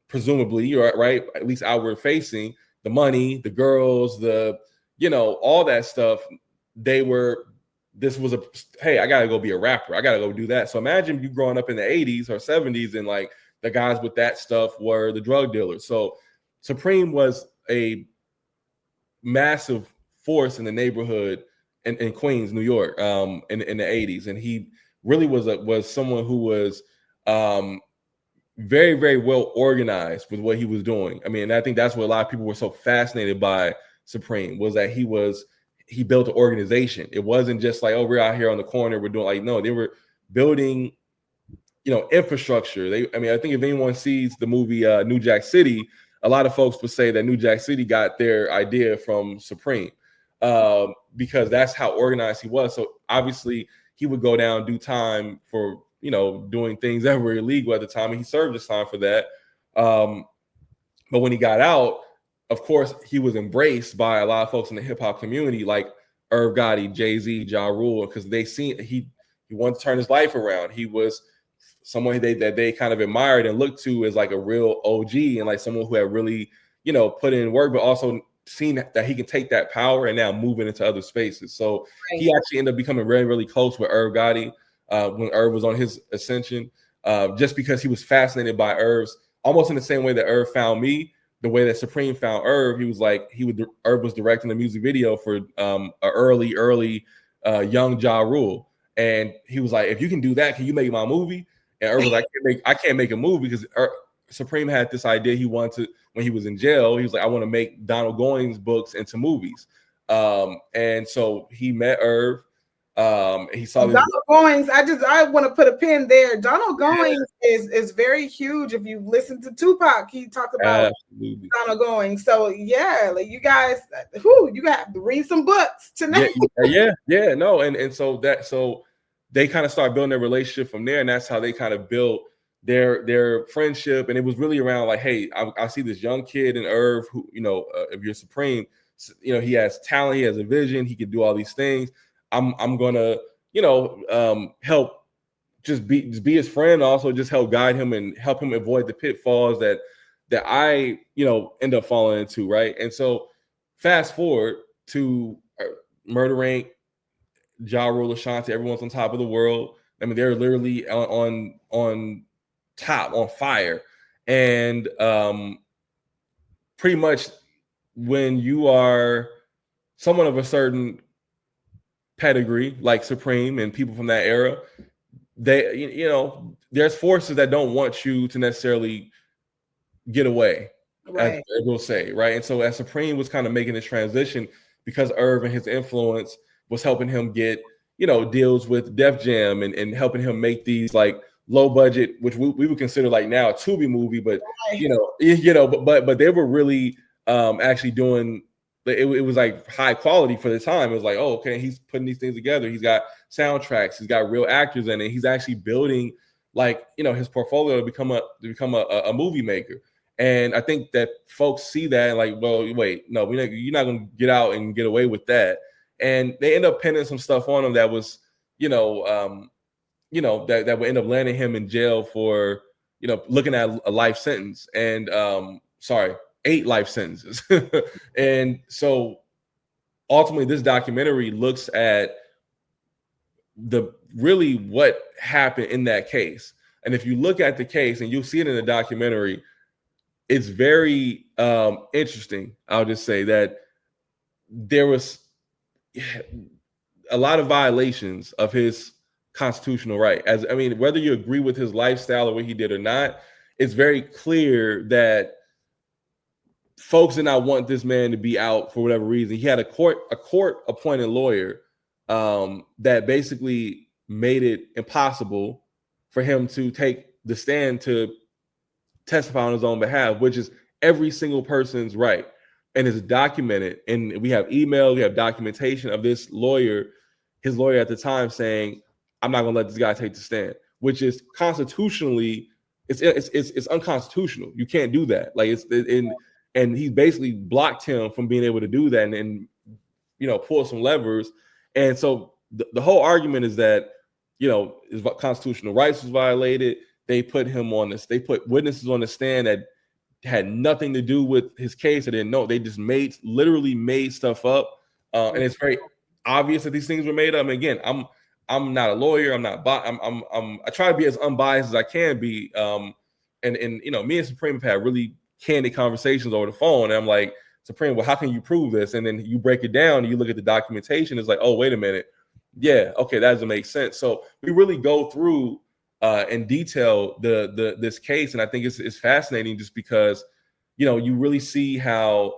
presumably, you're right, at least outward facing, the money, the girls, all that stuff. This was hey, I gotta go be a rapper. I gotta go do that. So imagine you growing up in the 80s or 70s, and like the guys with that stuff were the drug dealers. So Supreme was a massive force in the neighborhood in Queens, New York, in the 80s. And he really was someone who was very, very well organized with what he was doing. I mean, I think that's what a lot of people were so fascinated by Supreme, was that he built an organization. It wasn't just like, oh, we're out here on the corner, we're doing, like, no, they were building infrastructure. I think if anyone sees the movie New Jack City, a lot of folks would say that New Jack City got their idea from Supreme, because that's how organized he was. So obviously he would go down, do time for doing things that were illegal at the time, and he served his time for that. But when he got out, of course, he was embraced by a lot of folks in the hip hop community, like Irv Gotti, Jay-Z, Ja Rule, because they seen he wanted to turn his life around. He was someone that they kind of admired and looked to as like a real OG, and like someone who had really, put in work, but also seen that he can take that power and now move it into other spaces. So Right. he actually ended up becoming really, really close with Irv Gotti when Irv was on his ascension, just because he was fascinated by Irv's, almost in the same way that Irv found me, the way that Supreme found Irv. He was like, Irv was directing the music video for a early young Ja Rule. And he was like, if you can do that, can you make my movie? And Irv was like, I can't make a movie, because Supreme had this idea he wanted to, when he was in jail. He was like, I want to make Donald Goines books into movies. And so he met Irv. He saw this. Donald Goines, I want to put a pin there. Donald Goines is very huge. If you listen to Tupac, he talked about Absolutely. Donald Goines. So yeah, like you guys, you have to read some books tonight. Yeah. No, and so they kind of start building their relationship from there, and that's how they kind of built their friendship. And it was really around like, hey, I see this young kid in Irv who, if you're Supreme, he has talent, he has a vision, he can do all these things. I'm gonna, help just be his friend, also just help guide him and help him avoid the pitfalls that I, end up falling into, right? And so fast forward to Murder Inc., Ja Rule, Ashanti, everyone's on top of the world. I mean, they're literally on top, on fire. And pretty much when you are someone of a certain pedigree, like Supreme and people from that era, they, there's forces that don't want you to necessarily get away, as Right. we'll say, right? And so as Supreme was kind of making this transition, because Irv and his influence was helping him get, deals with Def Jam, and helping him make these like low budget, which we would consider like now a Tubi movie, but Right. but they were really actually doing it was like high quality for the time. It was like, oh, okay, he's putting these things together. He's got soundtracks, he's got real actors in it. He's actually building like his portfolio to become a movie maker. And I think that folks see that and like, well, wait, no, you're not going to get out and get away with that. And they end up pinning some stuff on him that was, that would end up landing him in jail for, looking at a life sentence. And sorry, 8 life sentences. And so ultimately, this documentary looks at the really what happened in that case. And if you look at the case, and you'll see it in the documentary, it's very interesting. I'll just say that there was a lot of violations of his constitutional right. Whether you agree with his lifestyle or what he did or not, it's very clear that folks did not want this man to be out for whatever reason. He had a court appointed lawyer that basically made it impossible for him to take the stand to testify on his own behalf, which is every single person's right. And it's documented. And we have emails, we have documentation of this lawyer, his lawyer at the time, saying, I'm not going to let this guy take the stand, which is constitutionally, it's unconstitutional. You can't do that. Like and he basically blocked him from being able to do that and pull some levers. And so the whole argument is that, his constitutional rights was violated. They put him on this. They put witnesses on the stand that had nothing to do with his case. They didn't know. They just literally made stuff up, and it's very obvious that these things were made up. And again, I'm not a lawyer. I'm not. I try to be as unbiased as I can be. And me and Supreme have had really candid conversations over the phone. And I'm like, Supreme, well, how can you prove this? And then you break it down and you look at the documentation. It's like, oh, wait a minute. Yeah, okay, that doesn't make sense. So we really go through in detail this case, and I think it's fascinating just because you really see how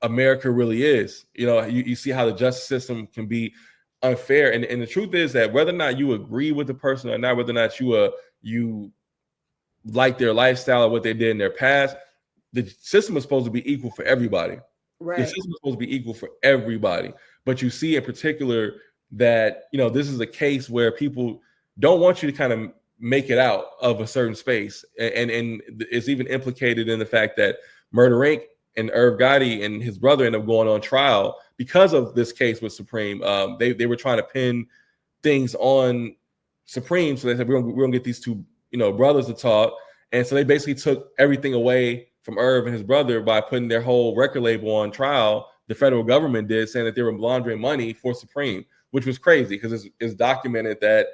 America really is. You see how the justice system can be unfair, and the truth is that whether or not you agree with the person or not, whether or not you like their lifestyle or what they did in their past, the system is supposed to be equal for everybody. Right. The system is supposed to be equal for everybody. But you see in particular that this is a case where people don't want you to kind of make it out of a certain space, and it's even implicated in the fact that Murder Inc. and Irv Gotti and his brother ended up going on trial because of this case with Supreme. They were trying to pin things on Supreme, so they said we're gonna get these two brothers to talk, and so they basically took everything away from Irv and his brother by putting their whole record label on trial. The federal government did, saying that they were laundering money for Supreme, which was crazy because it's documented that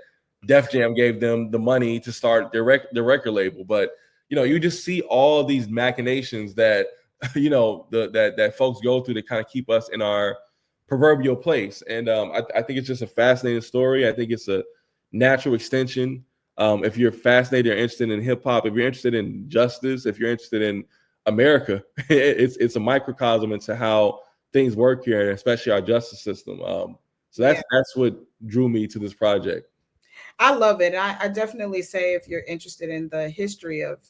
Def Jam gave them the money to start their record label. But you just see all these machinations that that folks go through to kind of keep us in our proverbial place. And I think it's just a fascinating story. I think it's a natural extension. If you're fascinated or interested in hip hop, if you're interested in justice, if you're interested in America, it's a microcosm into how things work here, especially our justice system. So that's what drew me to this project. I love it. I definitely say if you're interested in the history of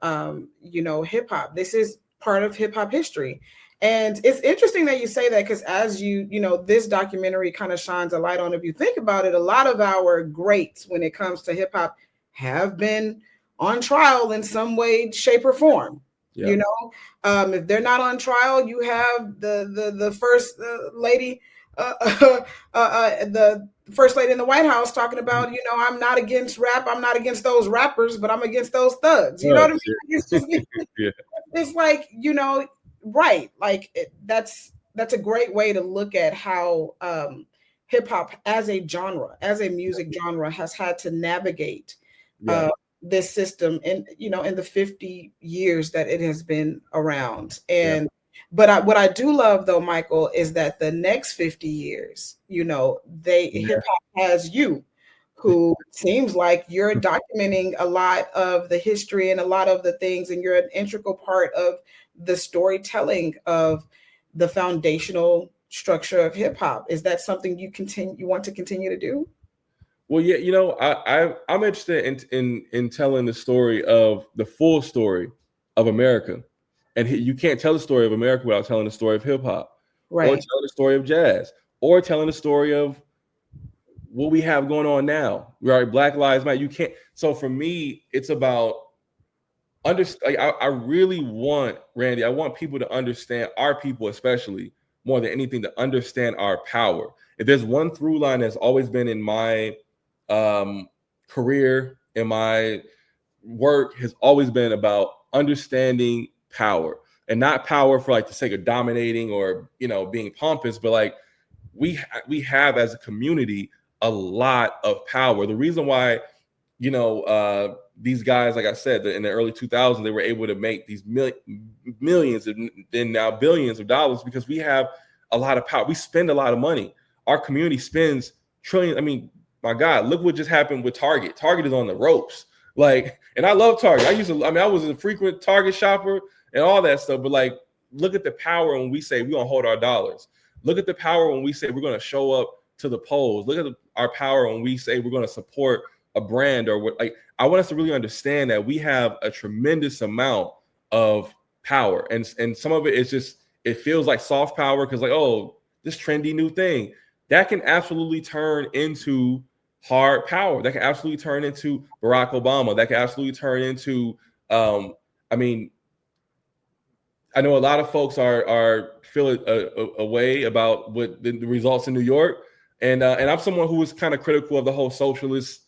hip hop, this is part of hip hop history. And it's interesting that you say that because as this documentary kind of shines a light on, if you think about it, a lot of our greats when it comes to hip hop have been on trial in some way, shape, or form. Yeah. If they're not on trial, you have the first lady, the first lady in the White House talking about, I'm not against rap. I'm not against those rappers, but I'm against those thugs. You know what I mean? It's just, yeah. It's like, right. Like that's a great way to look at how hip hop as a genre, as a music genre has had to navigate this system in the 50 years that it has been around. And But what I do love though, Michael, is that the next 50 years, hip hop has you, who seems like you're documenting a lot of the history and a lot of the things, and you're an integral part of the storytelling of the foundational structure of hip hop. Is that something you want to continue to do? Well, yeah, I'm interested in telling the story of the full story of America, and you can't tell the story of America without telling the story of hip hop, or Right. telling the story of jazz, or telling the story of what we have going on now. Right, Black Lives Matter. You can't. So for me, it's about understand. Like, I really want Randy. I want people to understand, our people especially, more than anything, to understand our power. If there's one through line that's always been in my career, in my work, has always been about understanding power, and not power for like the sake of dominating or being pompous, but like we have as a community a lot of power. The reason why these guys, like I said, in the early 2000s, they were able to make these millions and then now billions of dollars, because we have a lot of power. We spend a lot of money. Our community spends trillions. I mean, my God, look what just happened with Target. Target is on the ropes. Like, and I love Target. I was a frequent Target shopper and all that stuff. But like, look at the power when we say we're gonna hold our dollars. Look at the power when we say we're gonna show up to the polls. Look at our power when we say we're gonna support a brand or what. Like, I want us to really understand that we have a tremendous amount of power, and some of it is just, it feels like soft power because like, oh, this trendy new thing that can absolutely turn into hard power. That can absolutely turn into Barack Obama. That can absolutely turn into I mean, I know a lot of folks are feeling a way about what the results in New York, and I'm someone who is kind of critical of the whole socialist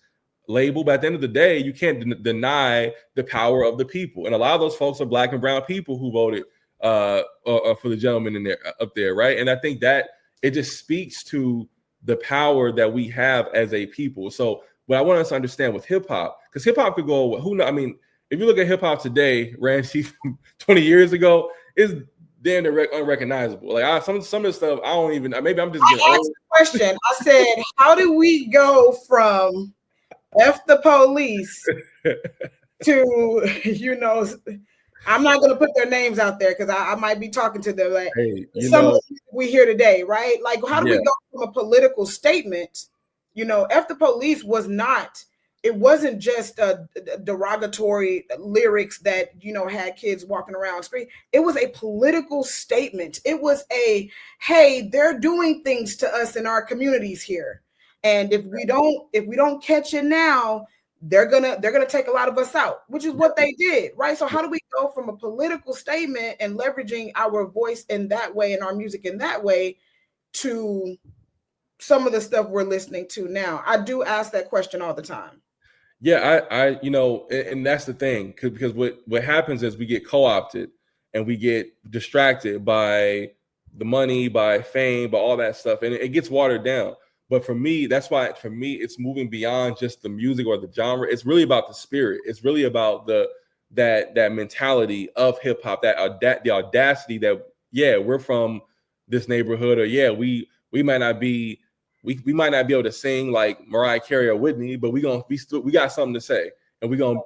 label. But at the end of the day, you can't deny the power of the people, and a lot of those folks are Black and brown people who voted for the gentleman in there up there, right? And I think that it just speaks to the power that we have as a people. So what I want us to understand with hip hop, because hip hop could go, who know? I mean, if you look at hip hop today, Randy, 20 years ago, is damn unrecognizable. Like, some of the stuff I don't even. Maybe I'm just getting I old. asked a question. I said, how do we go from F the police to, I'm not going to put their names out there because I might be talking to them. Like, Hey, some of the we hear today, right? Like, how do we go from a political statement? F the police it wasn't just a derogatory lyrics that, had kids walking around screaming. It was a political statement. It was hey, they're doing things to us in our communities here. And if we don't catch it now, they're gonna take a lot of us out, which is what they did, right? So how do we go from a political statement and leveraging our voice in that way and our music in that way to some of the stuff we're listening to now? I do ask that question all the time. Yeah, and that's the thing, because what happens is we get co-opted and we get distracted by the money, by fame, by all that stuff, and it gets watered down. But for me, that's why for me it's moving beyond just the music or the genre. It's really about the spirit. It's really about that mentality of hip hop, the audacity that, yeah, we're from this neighborhood, or yeah, we might not be. We might not be able to sing like Mariah Carey or Whitney, but we got something to say, and we're gonna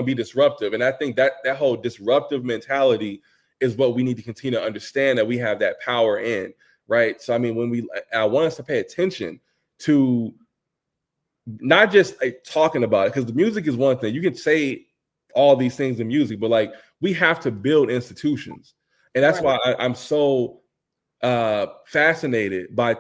be disruptive. And I think that whole disruptive mentality is what we need to continue to understand, that we have that power in, right? So I mean, I want us to pay attention to not just talking about it, because the music is one thing. You can say all these things in music, but like, we have to build institutions, and that's why I'm so fascinated by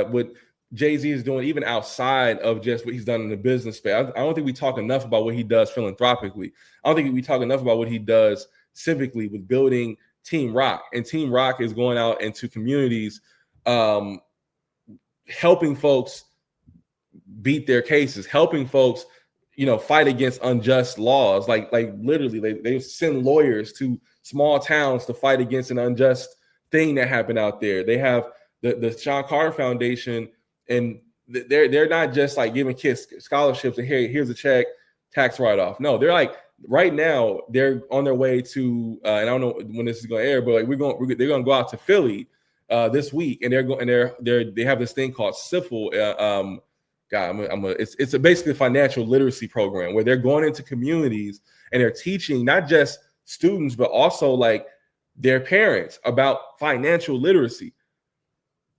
what Jay-Z is doing, even outside of just what he's done in the business space. I don't think we talk enough about what he does philanthropically. I don't think we talk enough about what he does civically with building Team Rock. And Team Rock is going out into communities, helping folks beat their cases, helping folks, fight against unjust laws. Like literally, they send lawyers to small towns to fight against an unjust thing that happened out there. They have the Shawn Carter Foundation, and they're not just like giving kids scholarships and here's a check, tax write-off. No, they're like right now they're on their way to, and I don't know when this is going to air, but like they're going to go out to Philly this week, and they have this thing called SIFL. It's basically a financial literacy program where they're going into communities and they're teaching not just students but also like their parents about financial literacy.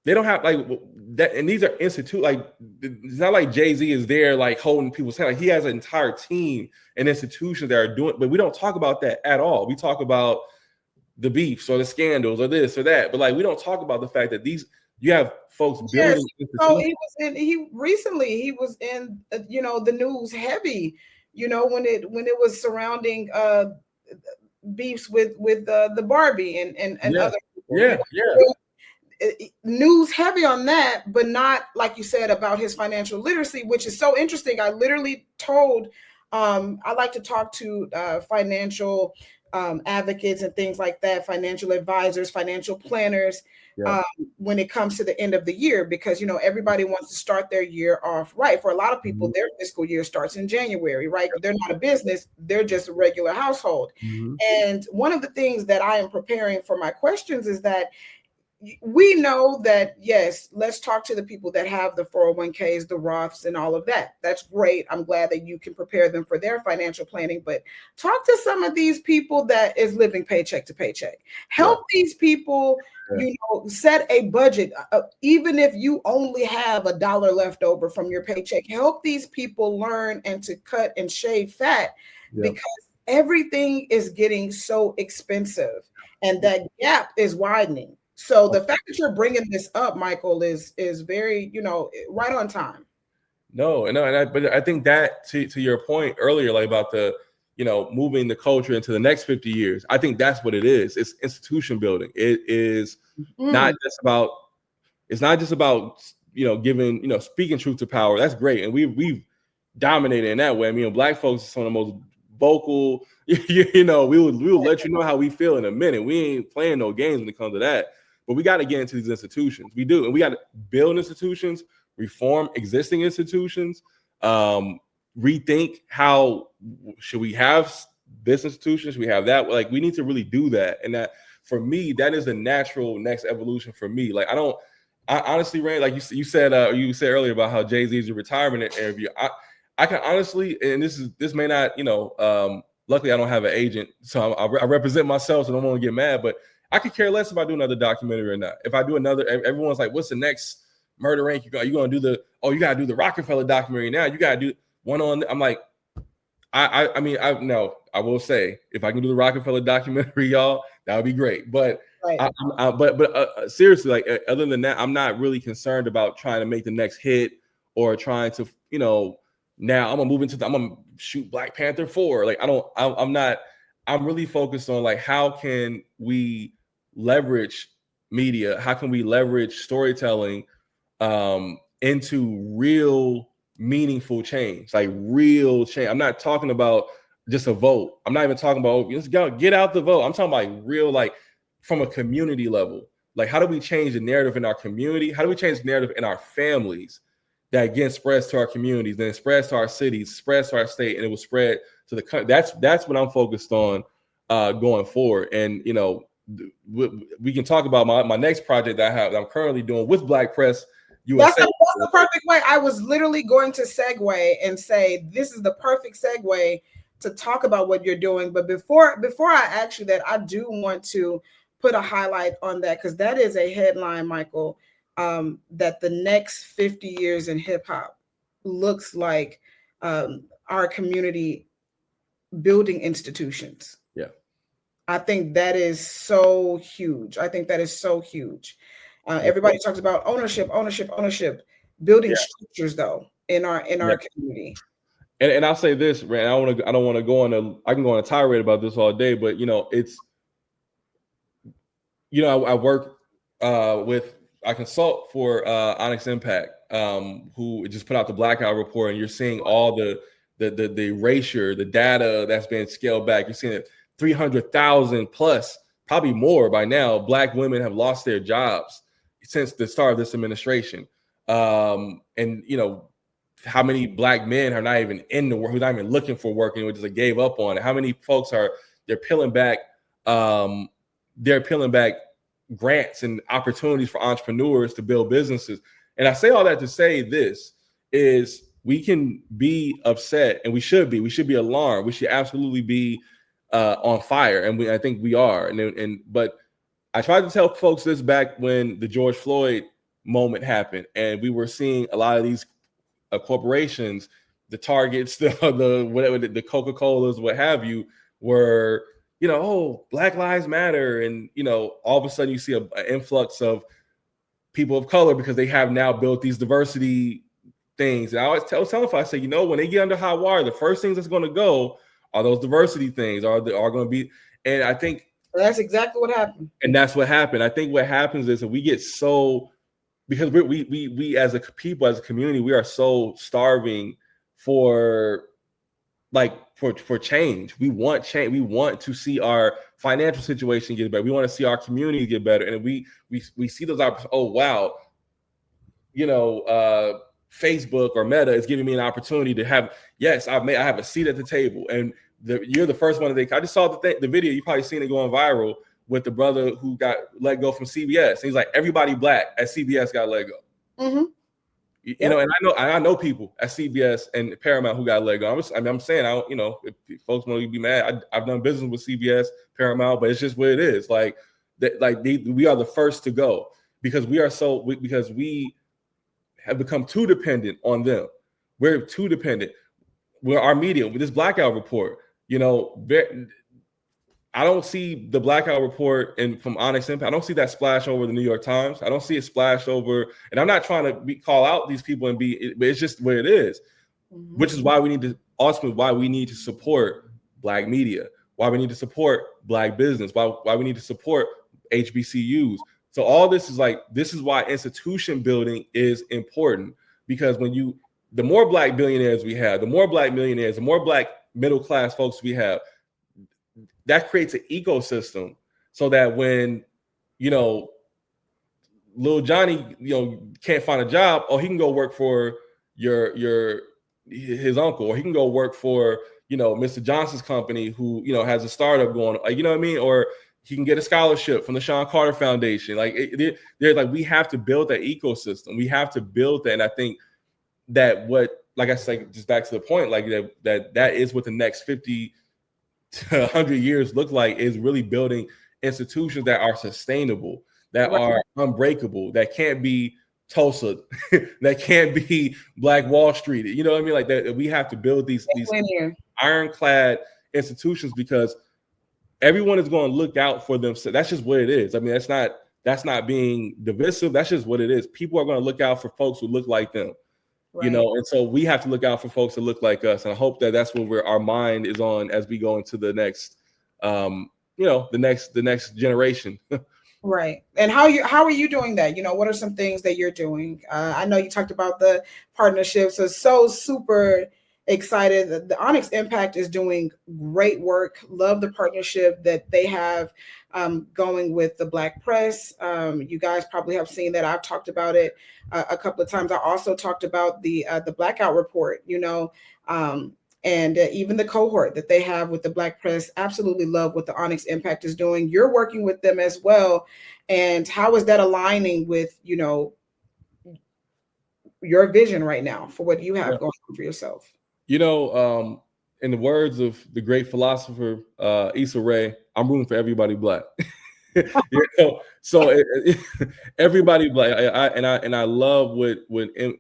They don't have like that, and these are like it's not like Jay-Z is there like holding people's hand. Like he has an entire team and institutions that are doing, but we don't talk about that at all. We talk about the beefs or the scandals or this or that, but like we don't talk about the fact that you have folks building institutions. So he was in the news heavy, when it was surrounding beefs with the Barbie and other people. News heavy on that, but not like you said about his financial literacy, which is so interesting. I literally told I like to talk to financial advocates and things like that, financial advisors, financial planners, when it comes to the end of the year, because everybody wants to start their year off right. For a lot of people, their fiscal year starts in January, right? They're not a business, they're just a regular household. And one of the things that I am preparing for my questions is that we know that, yes, let's talk to the people that have the 401ks, the Roths, and all of that. That's great. I'm glad that you can prepare them for their financial planning, but talk to some of these people that is living paycheck to paycheck. Help these people, set a budget. Even if you only have $1 left over from your paycheck, help these people learn and to cut and shave fat, because everything is getting so expensive and that gap is widening. So the fact that you're bringing this up, Michael, is very, right on time. No, but I think that to your point earlier, like about the, moving the culture into the next 50 years, I think that's what it is. It's institution building. It is not just about, giving, speaking truth to power. That's great. And we've dominated in that way. I mean, Black folks are some of the most vocal, we will let you know how we feel in a minute. We ain't playing no games when it comes to that. But we got to get into these institutions. We do. And we got to build institutions, reform existing institutions, rethink how should we have this institution? Should we have that? Like, we need to really do that. And that, for me, that is the natural next evolution for me. Like, I honestly, Rand, like you said earlier about how Jay-Z is a retirement interview. I can honestly, and this may not, luckily I don't have an agent, so I represent myself, so I don't want to get mad, but I could care less if I do another documentary or not. If I do another, everyone's like, what's the next Murder Inc? You going to do you got to do the Rockefeller documentary now. You got to do one on, I'm like, I will say, if I can do the Rockefeller documentary, y'all, that would be great. But seriously, like, other than that, I'm not really concerned about trying to make the next hit or trying to, now I'm gonna shoot Black Panther 4. Like, I'm really focused on, like, how can we leverage media? How can we leverage storytelling into real meaningful change, like real change? I'm not talking about just a vote. I'm not even talking about, let's go get out the vote. I'm talking about like real, like from a community level. Like, how do we change the narrative in our community? How do we change the narrative in our families that again spreads to our communities, then it spreads to our cities, spreads to our state, and it will spread to the country? That's what I'm focused on going forward. And we can talk about my next project that I'm currently doing with Black Press USA. That's the perfect way. I was literally going to segue and say this is the perfect segue to talk about what you're doing. But before I ask you that, I do want to put a highlight on that, because that is a headline, Michael, that the next 50 years in hip hop looks like our community building institutions. Yeah. I think that is so huge. Everybody talks about ownership, building structures though in our community. And I'll say this, Rand, I don't want to go on I can go on a tirade about this all day, but it's, I work I consult for Onyx Impact, who just put out the blackout report, and you're seeing all the erasure, the data that's been scaled back. You're seeing it 300,000 plus, probably more by now, Black women have lost their jobs since the start of this administration. And how many black men are not even in the work, who's not even looking for work and just like gave up on it? How many folks are they're peeling back grants and opportunities for entrepreneurs to build businesses? And I say all that to say this is we can be upset, and we should be alarmed. We should absolutely be on fire, and I think we are. But I tried to tell folks this back when the George Floyd moment happened, and we were seeing a lot of these corporations, the Targets, the whatever, the Coca-Colas, what have you, were, you know, oh, Black Lives Matter, and you know, all of a sudden you see an influx of people of color because they have now built these diversity things. And I always tell if I say, you know, when they get under hot water, the first things that's going to go are those diversity things, are going to be. And I think that's exactly what happened. And that's what happened. I think what happens is that we get so, because we as a people, as a community, we are so starving for change. We want change. We want to see our financial situation get better. We want to see our community get better. And we see those opportunities. Oh wow, you know, Facebook or Meta is giving me an opportunity to have. Yes, I have a seat at the table, and you're the first one I just saw the video. You probably seen it going viral with the brother who got let go from CBS. He's like, everybody black at CBS got let go. Mm-hmm. You know, and I know people at CBS and Paramount who got let go. I'm saying, if folks want to be mad, I've done business with CBS, Paramount, but it's just what it is. Like we are the first to go because we have become too dependent on them. We're too dependent. We're our media with this blackout report. You know, I don't see the blackout report from Onyx Impact. I don't see that splash over the New York Times. I don't see it splash over, and I'm not trying to call out these people but it's just where it is, mm-hmm. Which is why we need to support Black media, why we need to support Black business, why we need to support HBCUs. So all this is why institution building is important, because the more Black billionaires we have, the more Black millionaires, the more Black middle class folks we have, that creates an ecosystem so that when, you know, little Johnny, you know, can't find a job, or he can go work for his uncle, or he can go work for, you know, Mr. Johnson's company who, you know, has a startup going, you know what I mean? Or he can get a scholarship from the Shawn Carter Foundation. We have to build that ecosystem. We have to build that. And I think that like I said, just back to the point, like that is what the next 50 to 100 years look like, is really building institutions that are sustainable, that are unbreakable, that can't be Tulsa, that can't be Black Wall Street. You know what I mean? Like that, we have to build these ironclad institutions, because everyone is going to look out for themselves. That's just what it is. I mean, that's not being divisive. That's just what it is. People are going to look out for folks who look like them. Right. You know, and so we have to look out for folks that look like us. And I hope that that's where our mind is on as we go into the next, the next generation. Right. And how are you doing that? You know, what are some things that you're doing? I know you talked about the partnerships. So super excited. The Onyx Impact is doing great work. Love the partnership that they have going with the Black press. You guys probably have seen that. I've talked about it a couple of times. I also talked about the Blackout Report, you know, and even the cohort that they have with the Black press. Absolutely love what the Onyx Impact is doing. You're working with them as well. And how is that aligning with, you know, your vision right now for what you have going on for yourself? You know, in the words of the great philosopher Issa Rae, I'm rooting for everybody Black. You know, so everybody Black. I love what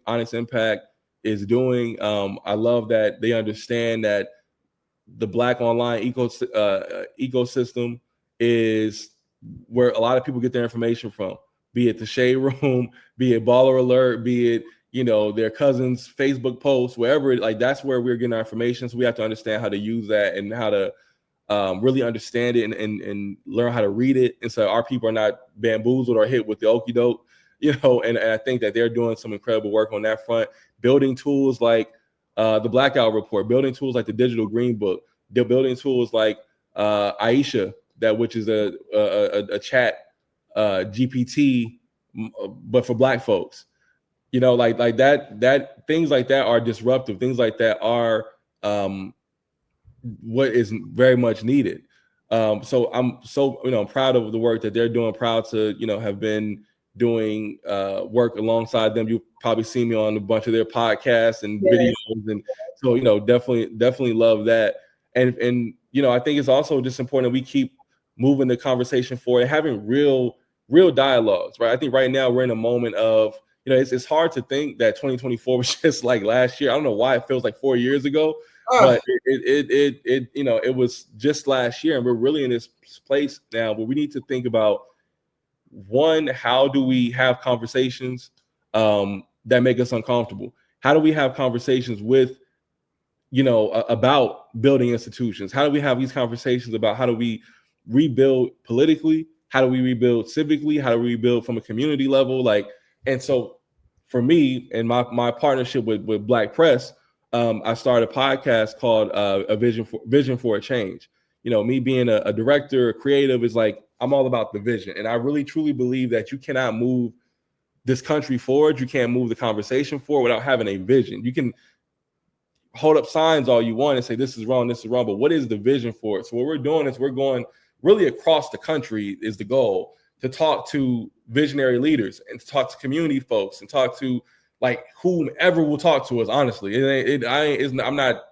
Onyx Impact is doing. I love that they understand that the Black online ecosystem is where a lot of people get their information from. Be it the Shade Room, be it Baller Alert, be it, you know, their cousins' Facebook posts, wherever. That's where we're getting our information. So we have to understand how to use that and how to really understand it and learn how to read it. And so our people are not bamboozled or hit with the okie doke, you know. And I think that they're doing some incredible work on that front, building tools like the Blackout Report, building tools like the Digital Green Book. They're building tools like Aisha, which is a chat GPT, but for Black folks. like that things like that are disruptive. Things like that are what is very much needed. So I'm so proud of the work that they're doing. Proud to have been doing work alongside them. You probably see me on a bunch of their podcasts and videos, Yes. and so definitely love that. And I think it's also just important that we keep moving the conversation forward and having real dialogues, right? I think right now we're in a moment of it's hard to think that 2024 was just like last year. I don't know why it feels like 4 years ago, Oh, but it was just last year, and we're really in this place now where we need to think about, one, how do we have conversations that make us uncomfortable? How do we have conversations with about building institutions? How do we have these conversations about how do we rebuild politically? How do we rebuild civically? How do we rebuild from a community level? And so for me and my partnership with Black Press, I started a podcast called a Vision for a Change. Me being a director, a creative, is like, I'm all about the vision. And I really truly believe that you cannot move this country forward. You can't move the conversation forward without having a vision. You can hold up signs all you want and say this is wrong, but what is the vision for it? So what we're doing is we're going really across the country is the goal, to talk to visionary leaders and to talk to community folks and talk to like whomever will talk to us. Honestly, I'm not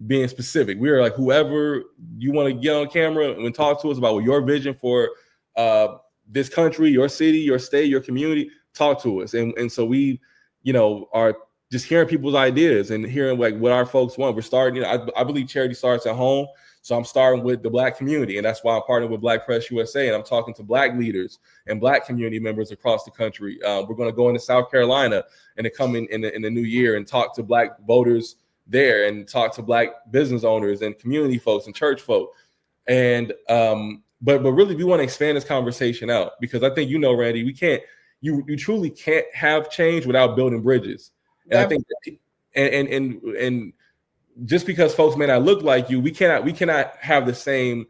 being specific. We're like, whoever you want to get on camera and talk to us about your vision for this country, your city, your state, your community, talk to us. And so we are just hearing people's ideas and hearing like what our folks want. We're starting, I believe charity starts at home. So I'm starting with the Black community, and that's why I'm partnering with Black Press USA, and I'm talking to Black leaders and Black community members across the country. We're going to go into South Carolina and to come in the new year and talk to Black voters there and talk to Black business owners and community folks and church folk. And but really we want to expand this conversation out, because I think Randy, we can't, you truly can't have change without building bridges. And I think and just because folks may not look like you, we cannot have the same,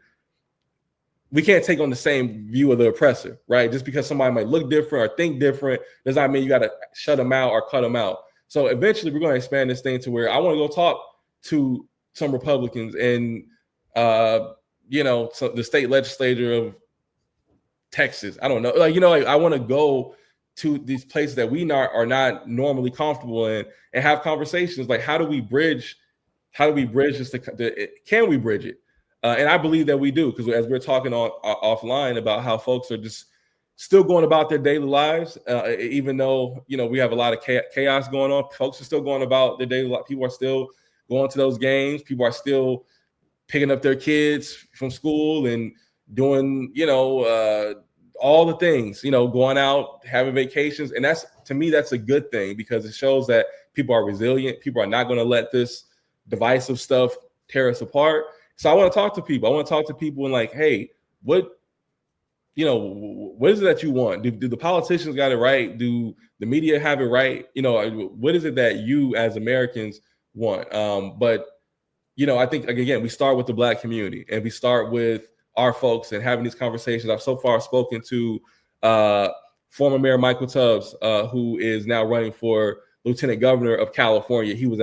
we can't take on the same view of the oppressor, right? Just because somebody might look different or think different does not mean you got to shut them out or cut them out. So eventually we're going to expand this thing to where I want to go talk to some Republicans and so the state legislature of Texas. I don't know, I want to go to these places that we are not normally comfortable in and have conversations like, how do we bridge this? Can we bridge it? And I believe that we do, because as we're talking offline about how folks are just still going about their daily lives, even though we have a lot of chaos going on, folks are still going about their daily life. People are still going to those games. People are still picking up their kids from school and doing all the things, going out, having vacations. And that's, to me, that's a good thing, because it shows that people are resilient. People are not going to let this divisive stuff tear us apart. So I want to talk to people. I want to talk to people and like, hey, what is it that you want? Do the politicians got it right? Do the media have it right? What is it that you as Americans want? But I think, again, we start with the Black community and we start with our folks and having these conversations. I've so far spoken to former Mayor Michael Tubbs, who is now running for Lieutenant Governor of California. He was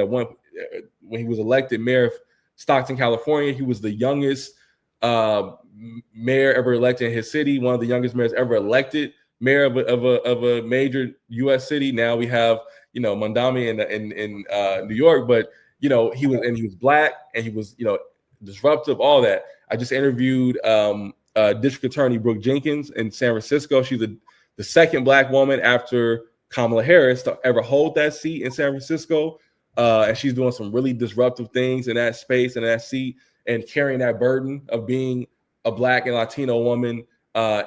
when he was elected mayor of Stockton, California. He was the youngest mayor ever elected in his city, one of the youngest mayors ever elected mayor of a major U.S. city. Now we have Mondami in New York, but he was Black and he was disruptive, all that. I just interviewed District Attorney Brooke Jenkins in San Francisco. She's the second Black woman after Kamala Harris to ever hold that seat in San Francisco. And she's doing some really disruptive things in that space and that seat, and carrying that burden of being a Black and Latino woman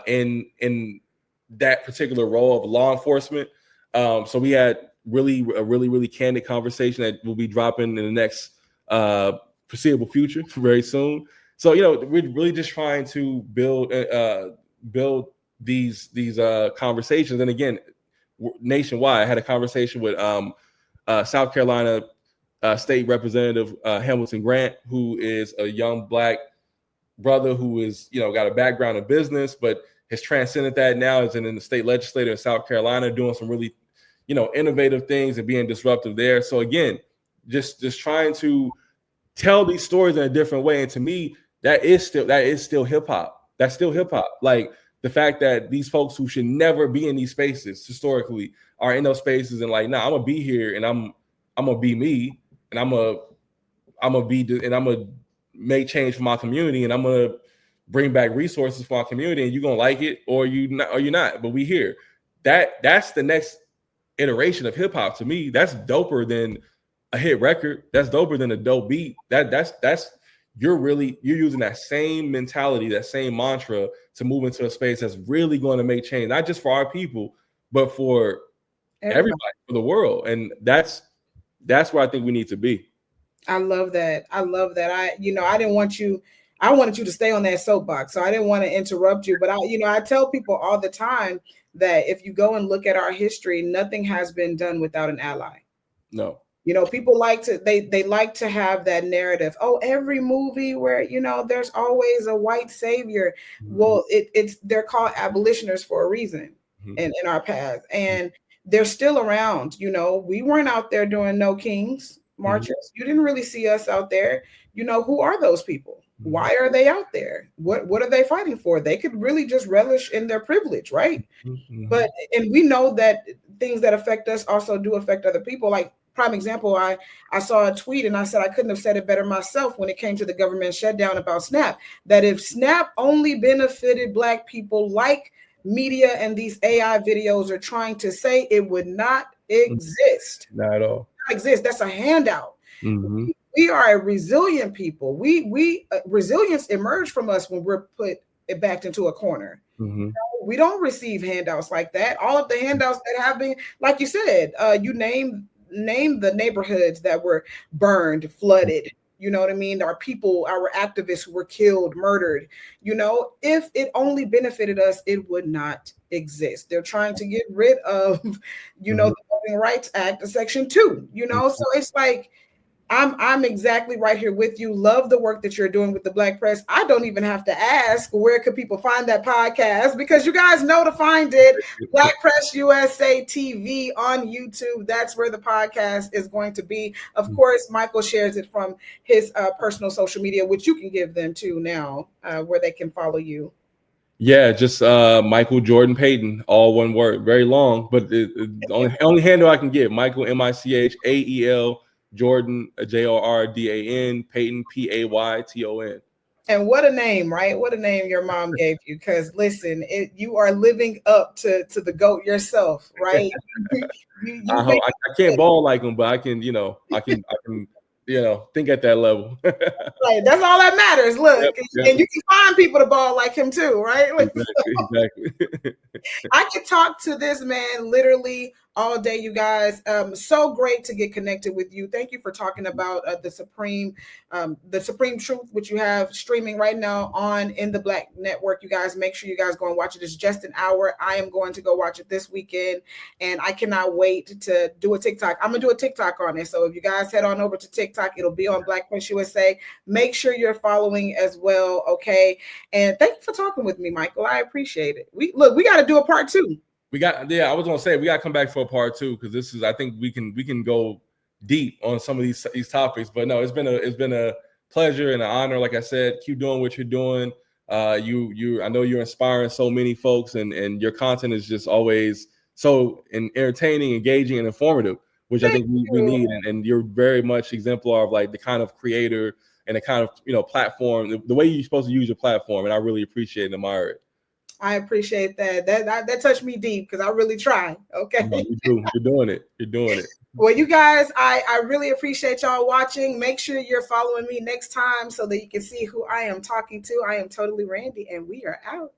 in that particular role of law enforcement. So we had a really candid conversation that will be dropping in the next foreseeable future very soon. So we're really just trying to build these conversations. And again, nationwide, I had a conversation with South Carolina State Representative Hamilton Grant, who is a young Black brother who is got a background in business, but has transcended that. Now is in the state legislature in South Carolina, doing some really innovative things and being disruptive there. So again, just trying to tell these stories in a different way. And to me, that is still hip hop. That's still hip hop. Like the fact that these folks who should never be in these spaces historically are in those spaces and like, nah, I'm gonna be here and I'm gonna be me and I'm gonna make change for my community and I'm gonna bring back resources for our community and you're gonna like it or you're not. But we here. That's the next iteration of hip hop. To me, that's doper than a hit record. That's doper than a dope beat. That's you're using that same mentality, that same mantra to move into a space that's really going to make change, not just for our people, but for everybody, for the world. And that's where I think we need to be. I love that. I didn't want you. I wanted you to stay on that soapbox, so I didn't want to interrupt you. But I tell people all the time that if you go and look at our history, nothing has been done without an ally. No. People like to they like to have that narrative. Oh, every movie where there's always a white savior. Mm-hmm. Well, they're called abolitionists for a reason. Mm-hmm. in our past, and they're still around. We weren't out there doing no kings marches. Mm-hmm. You didn't really see us out there. Who are those people? Mm-hmm. Why are they out there? What are they fighting for? They could really just relish in their privilege, right? Mm-hmm. And we know that things that affect us also do affect other people. Like, prime example, I saw a tweet and I said I couldn't have said it better myself when it came to the government shutdown about SNAP, that if SNAP only benefited Black people like media and these AI videos are trying to say, it would not exist. Not at all. Not exist. That's a handout. Mm-hmm. We are a resilient people. We resilience emerged from us when we're put backed into a corner. Mm-hmm. We don't receive handouts like that. All of the handouts that have been, like you said, you name the neighborhoods that were burned, flooded. You know what I mean? Our people, our activists who were killed, murdered. If it only benefited us, it would not exist. They're trying to get rid of, the Voting Rights Act, Section 2. So it's like, I'm exactly right here with you. Love the work that you're doing with the Black Press. I don't even have to ask where could people find that podcast, because you guys know to find it. Black Press USA TV on YouTube. That's where the podcast is going to be. Of course, Michael shares it from his personal social media, which you can give them to now, where they can follow you. Yeah, just Michael Jordan Payton, all one word, very long, but the only handle I can give, Michael MICHAEL Jordan, JORDAN, Payton, PAYTON. And what a name, right? What a name your mom gave you. Because listen, you are living up to the GOAT yourself, right? I can't ball like him, but I can, I can think at that level. Right, that's all that matters. Look, yep. And you can find people to ball like him too, right? Exactly. I could talk to this man literally all day, you guys. So great to get connected with you. Thank you for talking about the Supreme Truth, which you have streaming right now in the Black Network. You guys, make sure you guys go and watch it. It's just an hour. I am going to go watch it this weekend, and I cannot wait to do a TikTok. I'm gonna do a TikTok on it. So if you guys head on over to TikTok, it'll be on Black Press USA. Make sure you're following as well, okay? And thank you for talking with me, Michael. I appreciate it. We got to do a part 2. I was gonna say we gotta come back for a part 2, because this is, I think we can go deep on some of these topics. But no, it's been a pleasure and an honor. Like I said, keep doing what you're doing. I know you're inspiring so many folks, and your content is just always so entertaining, engaging, and informative, which I think we need. And you're very much exemplar of like the kind of creator and the kind of platform, the way you're supposed to use your platform. And I really appreciate and admire it. I appreciate that. That touched me deep, because I really try. Okay. You do. You're doing it. You're doing it. Well, you guys, I really appreciate y'all watching. Make sure you're following me next time so that you can see who I am talking to. I am TotallyRandie, and we are out.